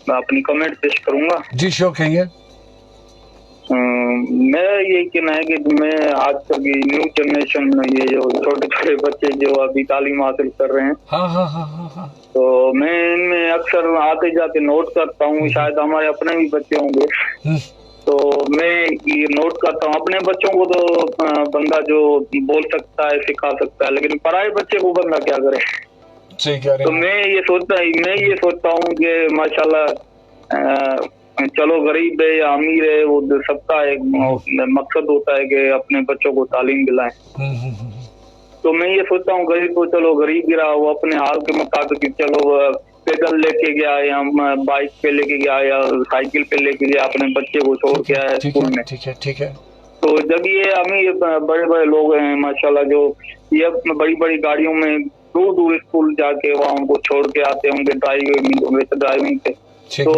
मैं अपनी कमेंट पेश करूंगा। जी शौक है ये। मेरा ये कहना है कि मैं आजकल की न्यू जनरेशन में ये जो छोटे छोटे बच्चे जो अभी तालीम हासिल कर रहे हैं, हाँ। तो मैं इनमें अक्सर आते जाते नोट करता हूँ, शायद हमारे अपने भी बच्चे होंगे, तो मैं ये नोट करता हूँ। अपने बच्चों को तो बंदा जो बोल सकता है, सिखा सकता है, लेकिन पराए बच्चे को बंदा क्या करे? सही कह रहे हैं। तो मैं ये सोचता हूँ कि माशाल्लाह, चलो गरीब है या अमीर है, वो सबका एक मकसद होता है कि अपने बच्चों को तालीम दिलाएं। तो मैं ये सोचता हूँ गरीब को चलो गरीब गिरा, वो अपने हाल के मुताबिक चलो पैदल लेके गया या बाइक पे लेके गया या साइकिल पे लेके गया, अपने बच्चे को छोड़ के आया स्कूल में। ठीक है। तो जब ये अमीर बड़े बड़े लोग हैं माशाल्लाह, जो ये बड़ी बड़ी गाड़ियों में दूर दूर स्कूल जाके वहाँ उनको छोड़ के आते होंगे ड्राइविंग पे, तो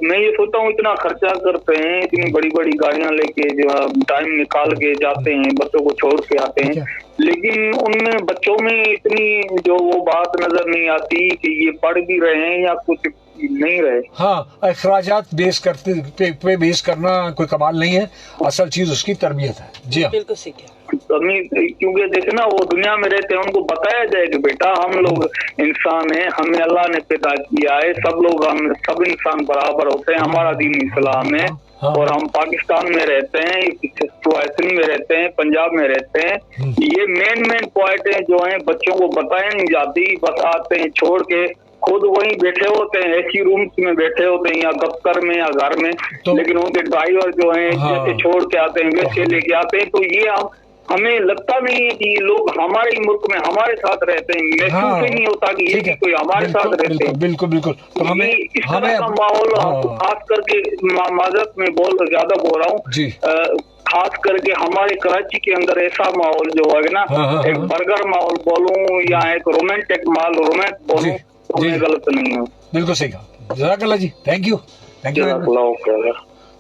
मैं ये सोचता हूँ इतना खर्चा करते हैं, इतनी बड़ी बड़ी गाड़ियां लेके जो टाइम निकाल के जाते हैं, बच्चों को छोड़ के आते हैं, लेकिन उनमें बच्चों में इतनी जो वो बात नजर नहीं आती कि ये पढ़ भी रहे हैं या कुछ नहीं रहे। हाँ, अखराजात बेस करते पे बेस करना कोई कमाल नहीं है, असल चीज उसकी तरबियत है। जी हाँ, बिल्कुल सही है। क्योंकि देखे ना, वो दुनिया में रहते हैं, उनको बताया जाए कि बेटा हम लोग इंसान हैं, हमें अल्लाह ने पैदा किया है, हम सब इंसान बराबर होते हैं, हमारा दीन इस्लाम है, और हम पाकिस्तान में रहते हैं, सिंध में रहते हैं, पंजाब में रहते हैं। ये मेन पॉइंट है जो है बच्चों को बताया नहीं जाती, बस आते हैं छोड़ के खुद वहीं बैठे होते हैं, एसी रूम्स में बैठे होते हैं या दफ्तर में या घर में, लेकिन उनके ड्राइवर जो है जैसे छोड़ के आते हैं वैसे लेके आते हैं। तो ये हमें लगता नहीं है कि ये लोग हमारे मुल्क में हमारे साथ रहते हैं। महसूस ही नहीं होता कि ये भी कोई हमारे साथ रहते हैं। बिल्कुल बिल्कुल। तो हमें इस तरह का माहौल खास करके माजरत में ज्यादा बोल रहा हूँ, खास करके हमारे कराची के अंदर ऐसा माहौल जो है ना, एक बर्गर माहौल बोलूं या एक रोमांटिक माहौल रोमांस बोलूं, तो मैं गलत नहीं हूँ। बिल्कुल सही कहा, जज़ाकल्लाह जी, थैंक यू।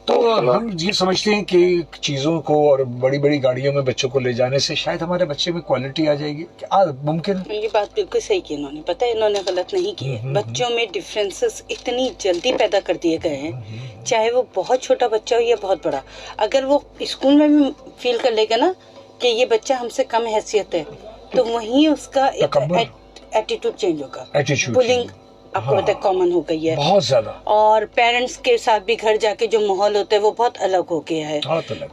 तो हम ये समझते हैं कि चीज़ों को और बड़ी बड़ी गाड़ियों में बच्चों को ले जाने से शायद हमारे बच्चे में क्वालिटी आ जाएगी, क्या मुमकिन है? ये बात बिल्कुल सही की इन्होंने, पता है इन्होंने गलत नहीं की है। बच्चों में डिफरेंसेस इतनी जल्दी पैदा कर दिए गए हैं, चाहे वो बहुत छोटा बच्चा हो या बहुत बड़ा। अगर वो स्कूल में भी फील कर लेगा ना कि ये बच्चा हमसे कम हैसियत है, तो वहीं उसका एटीट्यूड चेंज होगा। बुलिंग आपको पता है कॉमन हो गई है बहुत ज्यादा, और पेरेंट्स के साथ भी घर जाके जो माहौल होता है वो बहुत अलग हो गया है।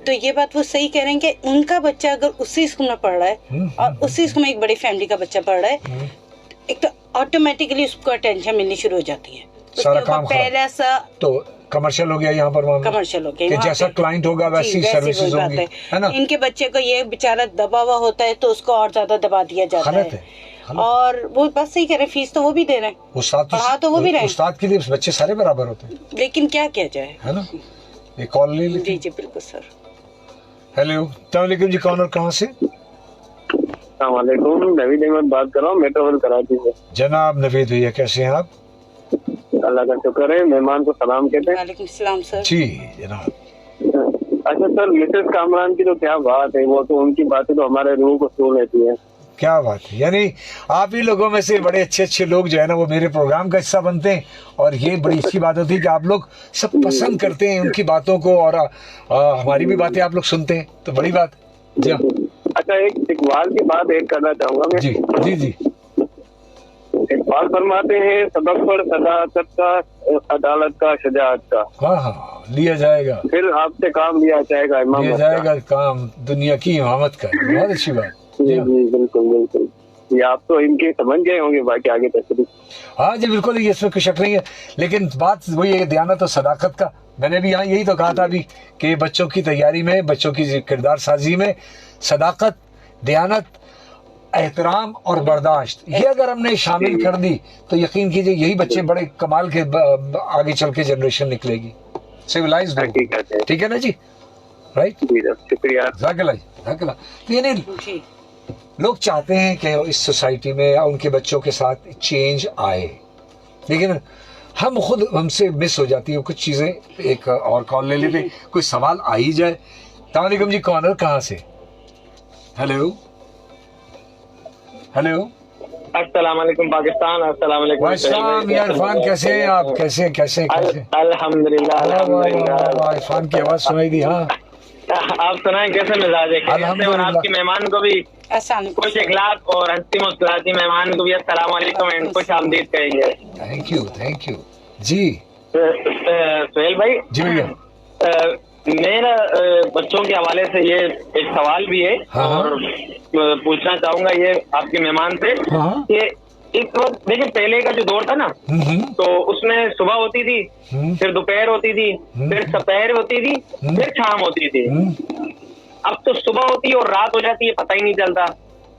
तो ये बात वो सही कह रहे हैं कि उनका बच्चा अगर उसी स्कूल में पढ़ रहा है और उसी स्कूल में एक बड़ी फैमिली का बच्चा पढ़ रहा है, एक तो ऑटोमेटिकली उसको अटेंशन मिलनी शुरू हो जाती है। सारा काम पहला सा तो कमर्शियल हो गया, यहाँ पर कमर्शियल हो गया, जैसा क्लाइंट होगा वैसी सर्विसेज होंगी, है ना। इनके बच्चे को ये बेचारा दबा हुआ होता है तो उसको और ज्यादा दबा दिया जाता है। और वो बस सही कह रहे हैं, फीस तो वो भी दे रहे हैं, पढ़ा तो वो भी रहे हैं। उस्ताद के लिए बच्चे सारे बराबर होते हैं, लेकिन क्या किया जाए, है ना। एक कॉल ले लीजिए। जी बिल्कुल सर। हेलो, अस्सलाम वालेकुम जी, कौन और कहाँ से? अस्सलाम वालेकुम, नवीद अहमद बात कर रहा हूँ, मेट्रोपोल कराची से। जनाब नवीद भैया, कैसे हैं आप? अल्लाह का शुक्र है, मेहमान को सलाम कहते हैं। वालेकुम सलाम सर। जी जनाब। अच्छा सर, मिसेस कामरान की तो क्या बात है, वो तो उनकी बातें तो हमारे रूह को छू लेती है। क्या बात है, यानी आप ही लोगों में से बड़े अच्छे अच्छे लोग जो है ना वो मेरे प्रोग्राम का हिस्सा बनते हैं, और ये बड़ी अच्छी बात होती है कि आप लोग सब पसंद करते हैं उनकी बातों को, और हमारी भी बातें आप लोग सुनते हैं, तो बड़ी बात। जी अच्छा, एक इकबाल की बात एक करना चाहूंगा मैं। जी जी जी। इकबाल फरमाते हैं, सबक पढ़ सदाकत का, अदालत का, शजाअत का। हाँ, लिया जाएगा, फिर आपसे काम लिया जाएगा, लिया जाएगा काम दुनिया की इमामत का। बहुत अच्छी बात। जी बिल्कुल बिल्कुल, ये आप तो इनके समझ गए होंगे, बाकी आगे तक। हाँ जी बिल्कुल, ये इसमें कोई शक नहीं है, लेकिन बात वही है, दयानत और सदाकत का। मैंने भी यहाँ यही तो कहा था अभी कि बच्चों की तैयारी में, बच्चों की किरदार साजी में सदाकत, दयानत, एहतराम और बर्दाश्त, ये अगर हमने शामिल कर दी तो यकीन कीजिए यही बच्चे बड़े कमाल के आगे चल के जनरेशन निकलेगी, सिविलाइज्ड होगी। ठीक है ना जी, राइट। शुक्रिया। तो यानी लोग चाहते हैं कि इस सोसाइटी में या उनके बच्चों के साथ चेंज आए, लेकिन हम खुद हमसे मिस हो जाती है कुछ चीजें। एक और कॉल ले लेते, कोई सवाल आ ही जाए। अस्सलाम वालेकुम जी, कौन और कहाँ से? Hello hello. अस्सलाम वालेकुम पाकिस्तान। अस्सलाम वालेकुम इरफान, कैसे हैं आप? कैसे कैसे कैसे? अल्हम्दुलिल्लाह अल्हम्दुलिल्लाह। इरफान की आवाज सुनाई दी। हाँ, आप सुनाएं, कैसे मिजाज है? और आपके मेहमान को भी खुश इखलाक और हंसी मुस्कुराती मेहमान को भी अस्सलाम वालेकुम एंड खुश आमदीद कहेंगे। थैंक यू जी। सोहेल भाई जी भैया, मेरा बच्चों के हवाले से ये एक सवाल भी है। हाँ, और पूछना चाहूंगा ये आपके मेहमान से कि एक वक्त देखिए, पहले का जो दौर था ना, तो उसमें सुबह होती थी, फिर दोपहर होती थी, फिर दोपहर होती थी, फिर शाम होती थी। अब तो सुबह होती है और रात हो जाती है, पता ही नहीं चलता।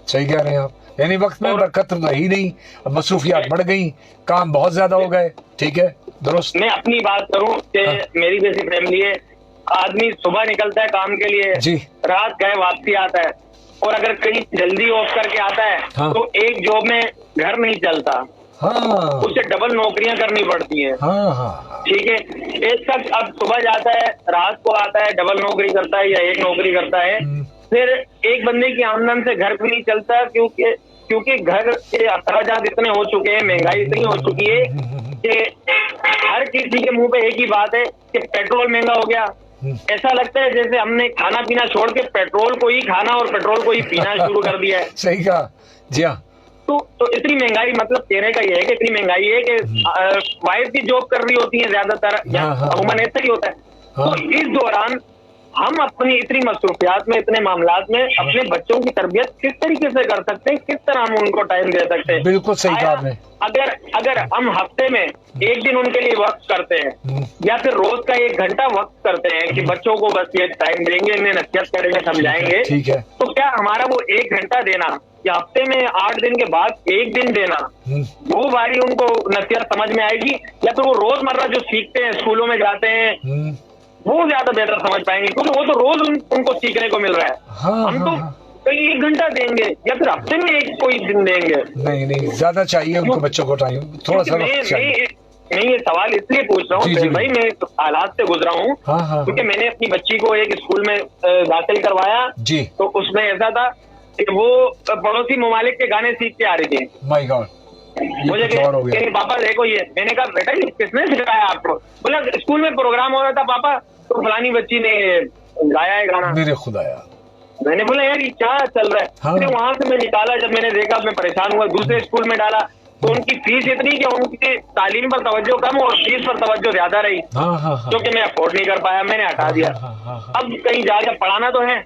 सही कह रहे हैं आप, यानी वक्त में बरकत रही नहीं, अब मसरूफियात बढ़ गई, काम बहुत ज्यादा हो गए। ठीक है, दुरुस्त। मैं अपनी बात करूं कि मेरी जैसी फैमिली है, आदमी सुबह निकलता है काम के लिए जी, रात गए वापसी आता है, और अगर कहीं जल्दी ऑफ करके आता है तो एक जॉब में घर नहीं चलता। उसे डबल नौकरियां करनी पड़ती हैं। ठीक है, एक शख्स अब सुबह जाता है, रात को आता है, डबल नौकरी करता है या एक नौकरी करता है। फिर एक बंदे की आमदन से घर भी नहीं चलता, क्योंकि घर के अखराजात इतने हो चुके हैं, महंगाई इतनी हो चुकी है कि हर किसी के मुंह पे एक ही बात है कि पेट्रोल महंगा हो गया। ऐसा लगता है जैसे हमने खाना पीना छोड़ के पेट्रोल को ही खाना और पेट्रोल को ही पीना शुरू कर दिया है। सही कहा जी। हाँ, तो इतनी महंगाई, मतलब कहने का ये है कि इतनी महंगाई है कि वाइफ भी जॉब कर रही होती है ज्यादातर, अमूमन ऐसा ही होता है। तो इस दौरान हम अपनी इतनी मसरूफियात में, इतने मामलात में अपने बच्चों की तरबियत किस तरीके से कर सकते हैं, किस तरह हम उनको टाइम दे सकते हैं। बिल्कुल सही कहा आपने। अगर हम हफ्ते में एक दिन उनके लिए वक्त करते हैं या फिर रोज का 1 घंटा वक्त करते हैं कि बच्चों को बस ये टाइम देंगे, इन्हें नसीहत करेंगे, समझाएंगे, ठीक है, तो क्या हमारा वो 1 घंटा देना या हफ्ते में 8 दिन के बाद 1 दिन देना, वो बारी उनको नसीहत समझ में आएगी, या फिर वो रोजमर्रा जो सीखते हैं, स्कूलों में जाते हैं, वो ज्यादा बेहतर समझ पाएंगे, क्योंकि वो तो रोज उनको सीखने को मिल रहा है। हम तो कहीं 1 घंटा देंगे या फिर हफ्ते में कोई दिन देंगे। नहीं, ज्यादा चाहिए उनको, बच्चों को टाइम थोड़ा सा चाहिए। नहीं, ये सवाल इसलिए पूछ रहा हूँ भाई, मैं हालात से गुजरा हूँ, क्योंकि मैंने अपनी बच्ची को एक स्कूल में दाखिल करवाया जी, तो उसमें ऐसा था कि वो पड़ोसी ममालिक के गाने सीख के आ रही थी। माय गॉड, मुझे कहे पापा देखो ये, मैंने कहा बेटा ये किसने सिखाया आपको? बोला स्कूल में प्रोग्राम हो रहा था पापा, तो फलानी बच्ची ने गाया है गाना। मेरे खुदाया, मैंने बोला यार ये क्या चल रहा है? फिर वहां से मैं निकाला, जब मैंने देखा मैं परेशान हुआ, दूसरे स्कूल में डाला तो उनकी फीस इतनी कि उनकी तालीम पर तवज्जो कम और फीस पर तवज्जो ज्यादा रही, जो कि मैं अफोर्ड नहीं कर पाया, मैंने हटा दिया। अब कहीं जाकर पढ़ाना तो है,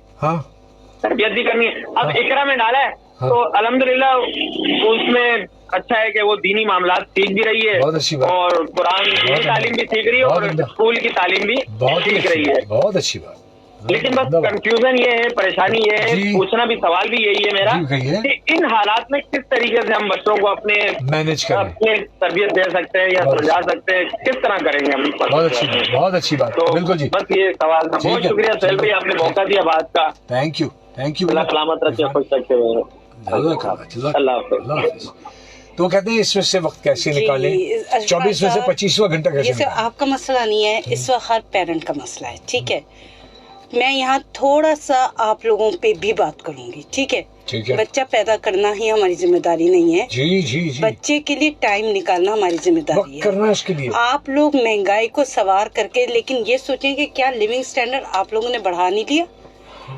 तरबियत भी करनी है। अब इकरा में डाला है तो अल्हम्दुलिल्लाह उसमें अच्छा है कि वो दीनी मामलात सीख भी रही है और कुरान की तालीम भी सीख रही है और स्कूल की तालीम भी सीख रही है। बहुत अच्छी बात। लेकिन बस कंफ्यूजन ये है, परेशानी ये है, पूछना भी सवाल भी यही है मेरा कि इन हालात में किस तरीके से हम बच्चों को अपने मैनेज करें, अपने तरबियत दे सकते हैं या समझा सकते हैं, किस तरह करेंगे हम? बहुत अच्छी बात, तो बिल्कुल जी, बस ये सवाल था। बहुत शुक्रिया सहेल भाई, आपने मौका दिया बात का। थैंक यू अल्लाह सलामत रखे, खुश रखे। अल्लाह हाफिज़। तो कहते हैं इसमें से वक्त कैसे निकालें, 24 में से 25वां घंटा कैसे? ये सिर्फ आपका मसला नहीं है, इस वक्त हर पेरेंट का मसला है, ठीक है। मैं यहाँ थोड़ा सा आप लोगों पे भी बात करूंगी, ठीक है? बच्चा पैदा करना ही हमारी जिम्मेदारी नहीं है। जी। बच्चे के लिए टाइम निकालना हमारी जिम्मेदारी है, करना उसके लिए। आप लोग महंगाई को सवार करके, लेकिन ये सोचें कि क्या लिविंग स्टैंडर्ड आप लोगों ने बढ़ा नहीं लिया?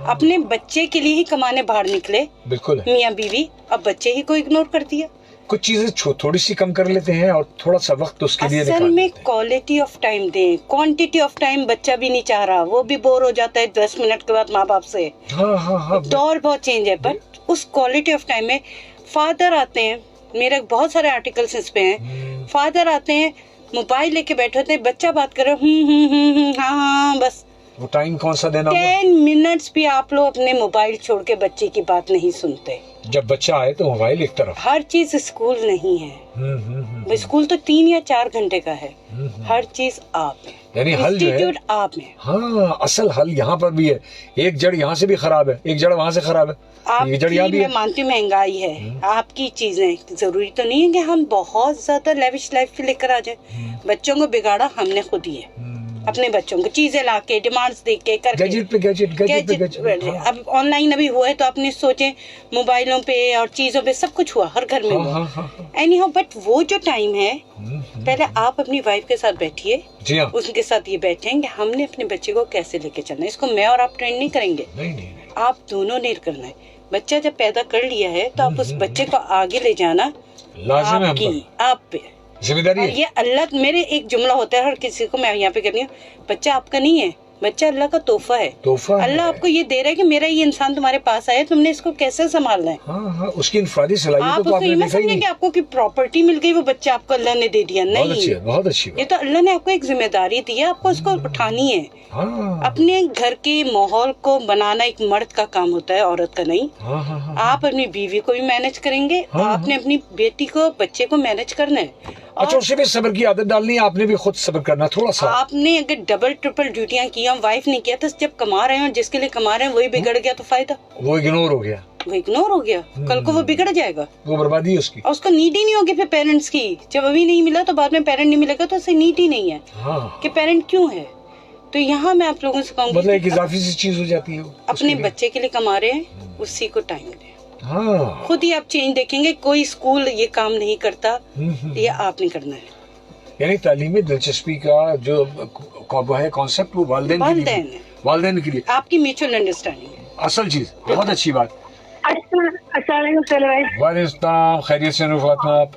अपने बच्चे के लिए ही कमाने बाहर निकले, बिल्कुल मियाँ बीवी, अब बच्चे ही को इग्नोर कर दिया। कुछ चीजें थोड़ी सी कम कर लेते हैं और थोड़ा सा वक्त उसके लिए असल में क्वालिटी ऑफ टाइम दें, क्वांटिटी ऑफ टाइम बच्चा भी नहीं चाह रहा, वो भी बोर हो जाता है 10 मिनट के बाद माँ बाप से। हाँ, दौर बहुत चेंज है, बट उस क्वालिटी ऑफ टाइम में फादर आते हैं, मेरे बहुत सारे आर्टिकल्स इस पे हैं, फादर आते हैं मोबाइल लेके बैठे होते हैं, बच्चा बात कर रहा हाँ, बस वो टाइम कौन सा देना? 10 मिनट्स भी आप लोग अपने मोबाइल छोड़ के बच्चे की बात नहीं सुनते। जब बच्चा आए तो मोबाइल एक तरफ। हर चीज स्कूल नहीं है, स्कूल तो 3 या 4 घंटे का है, हर चीज आप है, यानी हल जो है आप है। हाँ, असल हल यहाँ पर भी है, एक जड़ यहाँ से भी खराब है, एक जड़ वहाँ से खराब है, एक जड़ यहाँ भी है। मैं मानती हूँ महंगाई है, आपकी चीजें, जरूरी तो नहीं है कि हम बहुत ज्यादा लेविश लाइफ लेकर आ जाए। बच्चों को बिगाड़ा हमने खुद ही है, अपने बच्चों को चीजें लाके डिमांड्स दे के करके गैजेट। अब ऑनलाइन अभी हुआ है तो आपने सोचे मोबाइलों पे और चीजों पे सब कुछ हुआ, हर घर में हुआ। एनी हाउ, बट वो जो टाइम है, पहले आप अपनी वाइफ के साथ बैठिए, उसके साथ ये बैठें कि हमने अपने बच्चे को कैसे लेके चलना है। इसको मैं और आप ट्रेन नहीं करेंगे, आप दोनों ने करना है। बच्चा जब पैदा कर लिया है तो आप उस बच्चे को आगे ले जाना आपकी आप पे जिम्मेदारी है। ये अल्लाह, मेरे एक जुमला होता है हर किसी को, मैं यहाँ पे कहती हूँ, बच्चा आपका नहीं है, बच्चा अल्लाह का तोहफा है। अल्लाह आपको ये दे रहा है कि मेरा ये इंसान तुम्हारे पास आया, तुमने इसको कैसे संभालना है। हाँ, उसकी इनफरादी सलाहियत आप उसको ये मत समझें कि आपको की प्रॉपर्टी मिल गई, वो बच्चा आपको अल्लाह ने दे दिया, नहीं, बहुत अच्छी ये तो अल्लाह ने आपको एक जिम्मेदारी दी है, आपको उसको उठानी है। अपने घर के माहौल को बनाना एक मर्द का काम होता है, औरत का नहीं। आप अपनी बीवी को भी मैनेज करेंगे, आपने अपनी बेटी को, बच्चे को मैनेज करना है। अच्छा, उसे भी सब्र की आदत डालनी है, आपने भी खुद सब्र करना थोड़ा सा। आपने अगर डबल ट्रिपल ड्यूटियां की, हम वाइफ ने किया, तो जब कमा रहे हैं जिसके लिए कमा रहे हैं वही बिगड़ गया तो फायदा, वो इग्नोर हो गया, कल को वो बिगड़ जाएगा, वो बर्बादी है उसकी, और उसको नीड ही नहीं होगी फिर पेरेंट्स की। जब अभी नहीं मिला तो बाद में पेरेंट नहीं मिलेगा, तो उसे नीड ही नहीं है कि पेरेंट क्यों है। तो यहाँ मैं आप लोगों से कहूँगी, मतलब एक इजाफी सी चीज हो जाती है, अपने बच्चे के लिए कमा रहे हैं, उसी को टाइम दें। हाँ, खुद ही आप चेंज देखेंगे, कोई स्कूल ये काम नहीं करता, ये आपने करना है। यानी तालीमी दिलचस्पी का जो है कॉन्सेप्ट, वो वालिदैन के लिए आपकी म्यूचुअल अंडरस्टैंडिंग है असल चीज। बहुत अच्छी बात। वालेकुम, खैरियत से फातिमा आप?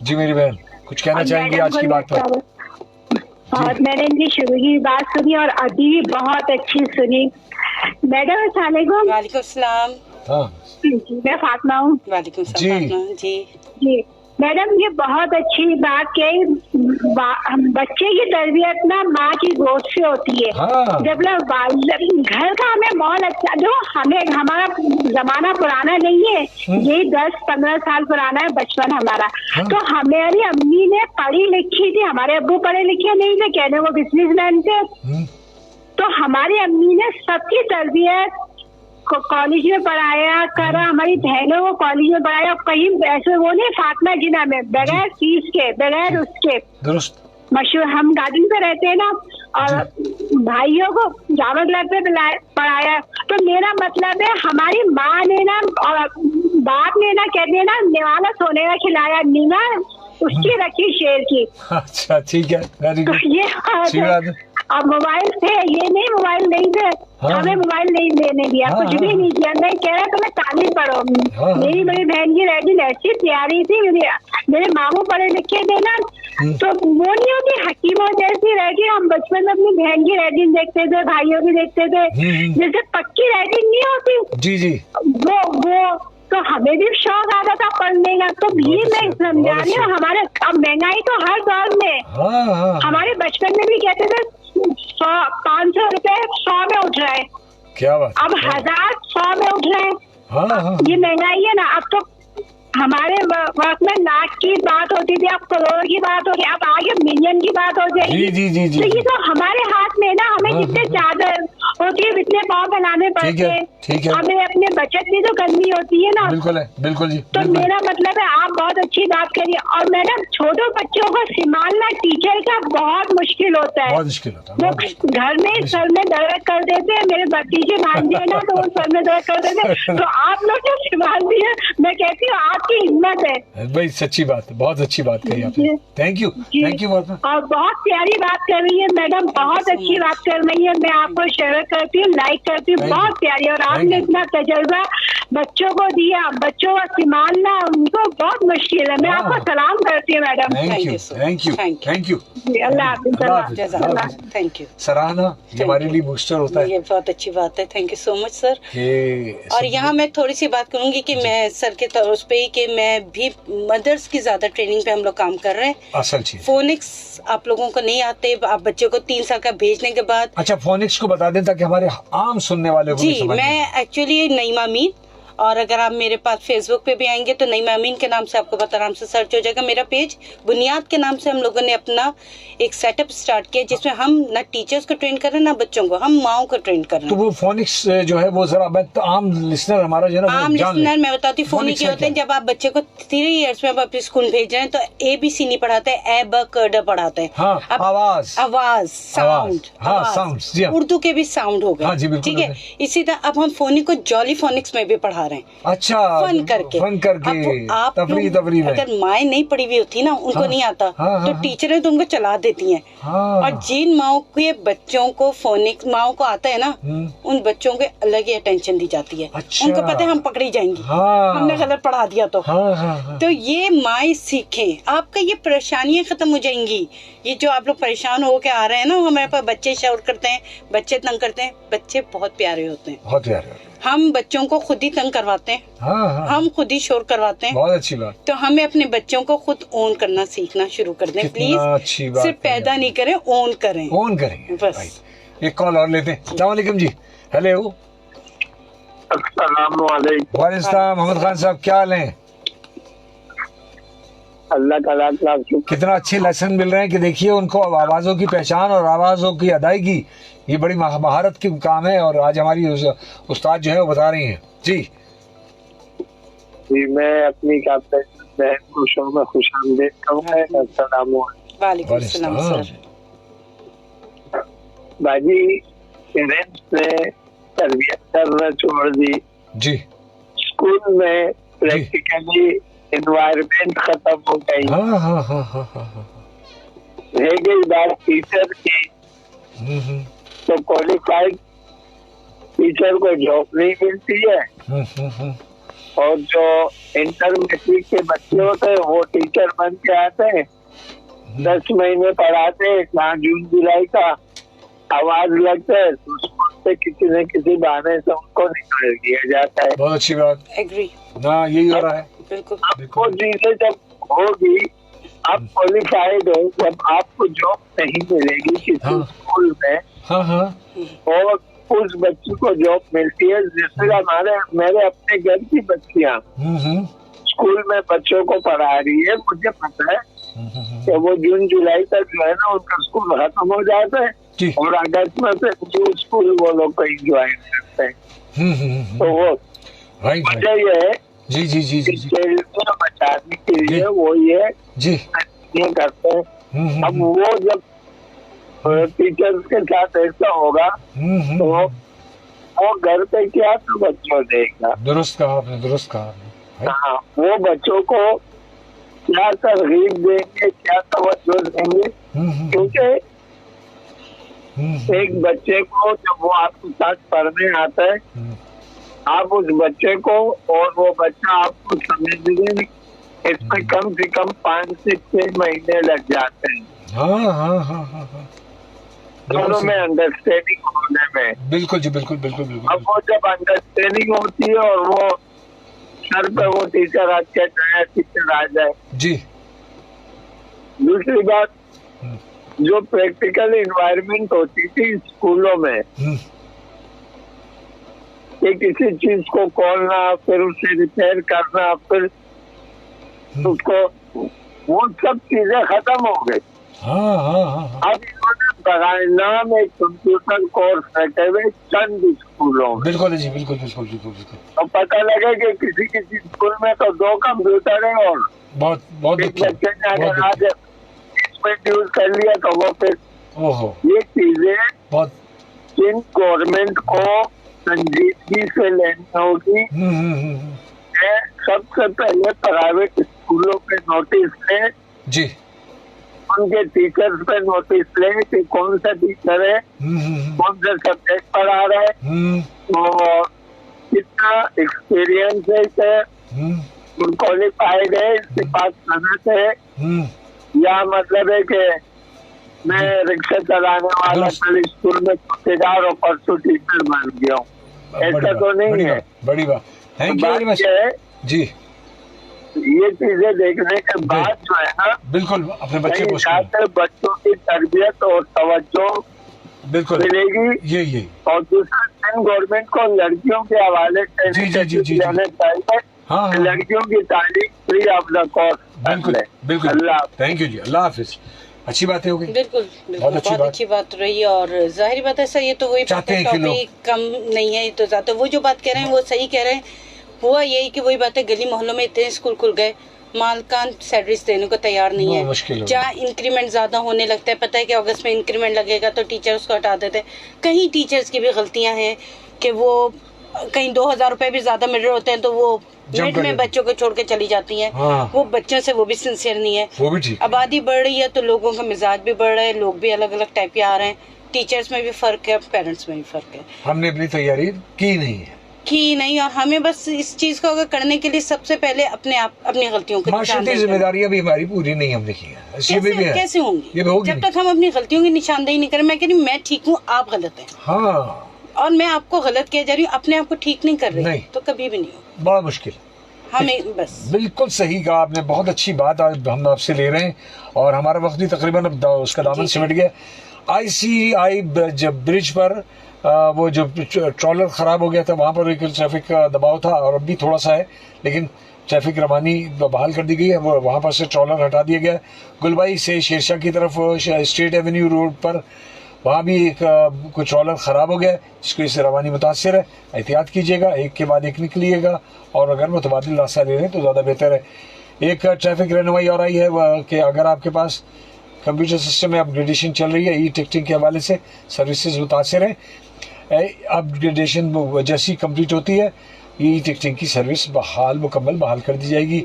जी मेरी बहन, कुछ कहना चाहेंगी आज की बात पर? और मैंने इनकी शुरू की बात सुनी और अभी भी बहुत अच्छी सुनी। मैडम अस्सलाम वालेकुम। वालेकुम सलाम। मैं फातिमा हूँ। वालेकुम सलाम जी। जी मैडम, ये बहुत अच्छी बात कही। बच्चे की तरबियत ना माँ की गोद से होती है। जब लोग घर का हमें माहौल अच्छा, जो हमें हमारा जमाना पुराना नहीं है, यही 10-15 साल पुराना है बचपन हमारा। तो हमारी अम्मी ने पढ़ी लिखी थी, हमारे अब्बू पढ़े लिखे नहीं थे, कहने वो बिजनेसमैन थे। तो हमारी अम्मी ने सबकी तरबियत कॉलेज में पढ़ाया करा, हमारी बहनों को कॉलेज में पढ़ाया। कहीं ऐसे वो नहीं फातिमा जिना में बगैर फीस के बगैर उसके मशहूर। हम गार्डन पे रहते हैं ना, और भाइयों को जावद लग पे पढ़ाया। तो मेरा मतलब है हमारी माँ ने ना और बाप ने ना कहते हैं ना, निवाला सोने का खिलाया, नीमा उसकी रखी शेर की। अच्छा ठीक है, तो ये अब मोबाइल थे, ये नहीं मोबाइल नहीं थे। हमें मोबाइल नहीं देने दिया, कुछ भी नहीं किया। मैं कह रहा तुम्हें तालीम पढ़ो। मेरी बड़ी बहन की रेडी ऐसी तैयारी थी, मेरे मामू पढ़े लिखे थे ना, तो वो नहीं होती हकीमों जैसी रेडी। हम बचपन में अपनी बहन की रेडिंग देखते थे, भाइयों की देखते थे, जैसे पक्की रेडिंग नहीं होती जी जी, वो तो हमें भी शौक आता था पढ़ने का। तो ये मैं समझा रही हूँ, हमारे अब महंगाई तो हर दौर में। हमारे बचपन में भी कहते थे 500 रुपए 100 में उठ रहा है, क्या बात, अब 1000 100 में उठ रहे हैं। ये महंगाई है ना। अब तो हमारे वक्त में लाख की बात होती थी, अब करोड़ की बात होती है, अब आगे मिलियन की बात हो जाएगी। जी। तो ये तो हमारे हाथ में ना, हमें जितने चादर होती है इतने पाँव बनाने पड़ते हैं। हमें अपने बचत भी तो करनी होती है ना। बिल्कुल जी। तो मेरा मतलब है आप बहुत अच्छी बात करिए। और मैडम, छोटे बच्चों को संभालना टीचर का बहुत मुश्किल होता है। वो घर में सर में दर्द कर देते हैं। मेरे भतीजे भांजे ना, तो वो सर में दर्द कर देते हैं। तो आप लोग जो संभाल दिए, मैं कहती हूँ आपकी हिम्मत है भाई, सच्ची बात है, बहुत अच्छी बात कही आपने। थैंक यू बहुत। और बहुत प्यारी बात कर रही है मैडम, बहुत अच्छी बात कर रही है। मैं आपको शेयर करती हूँ, लाइक करती हूँ, बहुत प्यारी। और आपने इतना तजुर्बा बच्चों को दिया, बच्चों को संभालना उनको बहुत मुश्किल है। मैं आपको सलाम करती हूँ मैडम। Thank you. अल्लाह हाफिज़। Thank you. सराहना ये हमारे लिए बूस्टर होता है। ये बहुत अच्छी बात है, thank you so much sir. और यहाँ मैं थोड़ी सी बात करूंगी कि मैं सर के उस पे ही कि मैं भी मदर्स की ज्यादा ट्रेनिंग पे हम लोग काम कर रहे हैं। असल चीज फोनिक्स आप लोगों को नहीं आते, आप बच्चे को 3 साल का भेजने के बाद। अच्छा, फोनिक्स को बता दें ताकि हमारे आम सुनने वाले को जी, मैं एक्चुअली नईमा अमीन, और अगर आप मेरे पास फेसबुक पे भी आएंगे तो नईमा अमीन के नाम से आपको पता आराम से सर्च हो जाएगा मेरा पेज। बुनियाद के नाम से हम लोगों ने अपना एक सेटअप स्टार्ट किया जिसमें हम ना टीचर्स को ट्रेन कर रहे हैं ना बच्चों को, हम माओ को ट्रेन कर रहे हैं। तो वो फोनिक्स जो है वो जरा आम लिसनर हमारा जो है आम लिसनर मैं बताती हूँ। फोनिक्स ये होते हैं जब आप बच्चे को 3 इयर्स में आप अपने स्कूल भेज रहे हैं तो ABC नहीं पढ़ाते, ए ब क ड पढ़ाते हैं। आवाज साउंड, उर्दू के भी साउंड हो गए, ठीक है। इसी तरह अब हम फोनिक को जॉली फोनिक्स में भी पढ़ा रहे हैं। अच्छा, फन करके आप तफरी अगर माएँ नहीं पढ़ी हुई होती ना, उनको नहीं आता, तो टीचरें तो उनको चला देती हैं। और जिन माओ के बच्चों को फोनिक्स माओ को आता है ना, उन बच्चों के अलग ही अटेंशन दी जाती है। उनको पता है हम पकड़ी जाएंगी, हमने गलत पढ़ा दिया तो ये माएँ सीखें, आपका ये परेशानियां खत्म हो जाएंगी। ये जो आप लोग परेशान होके आ रहे हैं ना, हमारे पास बच्चे शोर करते हैं, बच्चे तंग करते हैं, बच्चे बहुत प्यारे होते हैं, बहुत प्यारे। हम बच्चों को खुद ही तंग करवाते हैं, हम खुद ही शोर करवाते हैं। बहुत अच्छी बात। तो हमें अपने बच्चों को खुद ओन करना सीखना शुरू कर दें प्लीज। सिर्फ पैदा नहीं करें, ओन करें बस। एक कॉल और लेते हैं। अस्सलाम वालेकुम जी। हेलो। अस्सलाम वालेकुम। वालेकुम सलाम। मोहम्मद खान साहब क्या हाल है? अल्लाह का लाख कितना अच्छे लेसन मिल रहे हैं कि देखिए उनको आवाजों की पहचान और आवाजों की अदायगी ये बड़ी महारत की काम है। और आज हमारी उस्ताद जो है वो बता रही हैं। जी मैं अपनी बहन को शो में खुशामदीद कहूँ। वालेकुम सलाम सर। बाजी पेरेंट्स ने तरबियत करना छोड़ दी जी। स्कूल में प्रैक्टिकली एनवायरनमेंट खत्म हो गई। रह गई बात टीचर की, तो क्वालिफाइड टीचर को जॉब नहीं मिलती है। और जो इंटर मैट्रिक के बच्चे होते हैं वो टीचर बन के आते हैं, 10 महीने पढ़ाते, कहाँ जून जुलाई का आवाज लगता है तो स्कूल से किसी न किसी बहाने से उनको निकाल दिया जाता है। बहुत अच्छी बात। एग्री ना यही हो रहा है। बिल्कुल। आपको चीजें जब होगी, आप क्वालिफाइड हो, जब आपको जॉब नहीं मिलेगी किसी स्कूल में, और उस बच्ची को जॉब मिलती है, जैसे मेरे अपने घर की बच्चियाँ स्कूल में बच्चों को पढ़ा रही है, मुझे पता है कि वो जून जुलाई तक जो है ना उनका स्कूल खत्म हो जाता है और अगस्त में से जो स्कूल वो लोग कहीं ज्वाइन करते हैं। तो वो वजह ये है जी जी जी जी को बचाने के लिए वो ये करते हैं। अब वो जब टीचर्स के साथ ऐसा होगा तो वो घर पे क्या तो बच्चों देगा। दुरुस्त कहा आपने, दुरुस्त कहा। हाँ, वो बच्चों को क्या तरगीब देंगे, क्या तवज्जो देंगे, क्योंकि एक बच्चे को जब वो आपके साथ पढ़ने आता है, आप उस बच्चे को और वो बच्चा आपको समझने इसमें कम से कम 5 से 6 महीने लग जाते हैं। दोनों में अंडरस्टैंडिंग होने में। बिल्कुल जी, बिल्कुल बिल्कुल बिल्कुल। अब वो जब अंडरस्टैंडिंग होती है और वो सर पे वो टीचर आज के नया टीचर आ जाए जी। दूसरी बात, जो प्रैक्टिकल इन्वायरमेंट होती थी स्कूलों में कि किसी चीज को खोलना, फिर उसे रिपेयर करना, फिर उसको, वो सब चीजें खत्म हो गई। अब इन्होंने नाम एक कंप्यूटर कोर्स रखे हुए चंद स्कूलों में। बिल्कुल जी, बिल्कुल बिल्कुल बिल्कुल बिल्कुल। तो पता लगे कि किसी किसी स्कूल में तो 2 कंप्यूटर है और बहुत बहुत बच्चे ने अगर आज इसमें यूज कर लिया तो वो फिर ये चीजें बहुत जिन गवर्नमेंट को संजीदगी से लेनी होगी। सबसे पहले प्राइवेट स्कूलों पे नोटिस ले जी, उनके टीचर्स पे नोटिस ले कि कौन सा टीचर है, कौन सा सब्जेक्ट पढ़ा रहा है और कितना एक्सपीरियंस है, क्वालिफाइड है, इसके पास मेहनत है, या मतलब है कि मैं रिक्शा चलाने वाला कल स्कूल में चौकीदार और परसों टीचर बन गया हूँ, ऐसा तो नहीं है। बड़ी बात, थैंक यू वेरी मच जी। ये चीजें देखने के बाद जो है ना, बिल्कुल अपने बच्चे को बच्चों की तरबियत और तवज्जो बिल्कुल मिलेगी। ये और दूसरा, गवर्नमेंट को लड़कियों के हवाले से जाना चाहिए, लड़कियों की तालीम फ्री ऑफ द कॉस्ट। बिल्कुल बिल्कुल, अल्लाह, थैंक यू जी, अल्लाह हाफिज। अच्छी बातें हो गई, बिल्कुल बहुत अच्छी बात रही। और जाहिर बात है सर, ये तो वही बात है, टॉपिक कम नहीं है, ये तो ज्यादा वो जो बात कह रहे हैं वो सही कह रहे हैं। हुआ यही कि वही बात है, गली मोहल्लों में इतने स्कूल खुल गए, मालकान सैलरीज देने को तैयार नहीं है। जहाँ इंक्रीमेंट ज्यादा होने लगता है, पता है कि अगस्त में इंक्रीमेंट लगेगा तो टीचर्स को हटा देते हैं। कहीं टीचर्स की भी गलतियां हैं कि वो कहीं 2000 रुपए भी ज्यादा मिल रहे होते हैं तो वो मिनट में बच्चों को छोड़ के चली जाती हैं। वो बच्चों से वो भी सिंसियर नहीं है। वो भी ठीक। आबादी बढ़ रही है तो लोगों का मिजाज भी बढ़ रहा है, लोग भी अलग अलग टाइप के आ रहे हैं, टीचर्स में भी फर्क है, पेरेंट्स में भी फर्क है। हमने अपनी तैयारी की नहीं, और हमें बस इस चीज को अगर करने के लिए सबसे पहले अपनी गलतियों को, माशरती जिम्मेदारियां भी हमारी पूरी नहीं हमने की है। कैसे होंगी जब तक हम अपनी गलतियों की निशानदेही नहीं करें। मैं कह रही हूँ मैं ठीक हूँ, आप गलत हैं, और मैं आपको गलत किया जा रही हूँ, अपने आप को ठीक नहीं कर रही, तो कभी भी नहीं हो। बड़ा मुश्किल। हमें बस बिल्कुल सही कहा आपने, बहुत अच्छी बात आज हम आपसे ले रहे हैं और हमारा वक्त भी तकरीबन अब उसका दामन सिमट गया। ICI ब्रिज पर वो जो ट्रॉलर खराब हो गया था, वहाँ पर एक ट्रैफिक का दबाव था और अब भी थोड़ा सा है, लेकिन ट्रैफिक रवानी बहाल कर दी गई है। वो वहाँ पर से ट्रॉलर हटा दिया गया। गुलबाई से शेरशाह की तरफ स्टेट एवेन्यू रोड पर वहाँ भी एक कोई ट्रॉलर ख़राब हो गया, जिसकी वजह से रवानी मुतासर है। एहतियात कीजिएगा, एक के बाद एक निकलिएगा, और अगर मुतबादिल रास्ता ले रहे हैं तो ज़्यादा बेहतर है। एक ट्रैफिक रहनुमाई और आई है कि अगर आपके पास कंप्यूटर सिस्टम में अपग्रेडेशन चल रही है, ई-टिकटिंग के हवाले से सर्विसेज मुतासर हैं। अपग्रेडेशन जैसी कंप्लीट होती है, ई-टिकटिंग की सर्विस मुकम्मल बहाल कर दी जाएगी।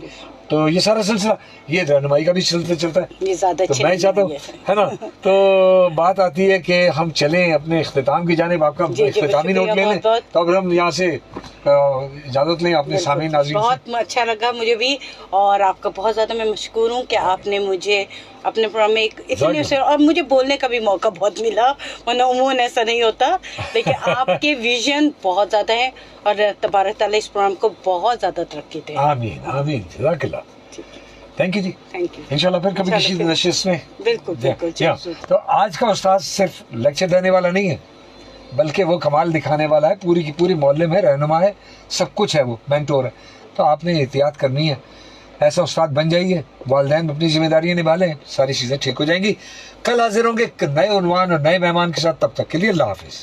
तो ये सारा सिलसिला, ये रहनुमाई का भी चलता है। ये ज़्यादा तो मैं चाहता हूँ, है ना, तो बात आती है कि हम चलें अपने इख्तिताम की जानिब। आपका इख्तितामी नोट ले लें, तो अब हम यहाँ से इजाज़त लें अपने सामीन नाज़रीन से। बहुत अच्छा लगा मुझे भी, और आपका बहुत ज़्यादा मैं मशकूर हूँ कि आपने मुझे अपने प्रोग्राम में इसलिए, और मुझे बोलने का भी मौका बहुत मिला, वरना उमूमन ऐसा नहीं होता। लेकिन आपके विजन बहुत ज्यादा है और तबारक ताला इस प्रोग्राम को बहुत ज्यादा तरक्की दे। आमीन आमीन, जज़ाकल्लाह। थैंक यू जी, थैंक यू। इंशाल्लाह फिर कभी किसी नशिश में। बिल्कुल बिल्कुल। तो आज का उस्ताद सिर्फ लेक्चर देने वाला नहीं है, बल्कि वो कमाल दिखाने वाला है, पूरी की पूरी मोहल्ले में रहनुमा है, सब कुछ है, वो मेंटोर है। तो आपने एहतियात करनी है, ऐसा उस्ताद बन जाइए, वालिदैन अपनी जिम्मेदारियां निभा लें, सारी चीज़ें ठीक हो जाएंगी। कल हाजिर होंगे एक नए उन्वान और नए मेहमान के साथ, तब तक के लिए अल्लाह हाफिज़।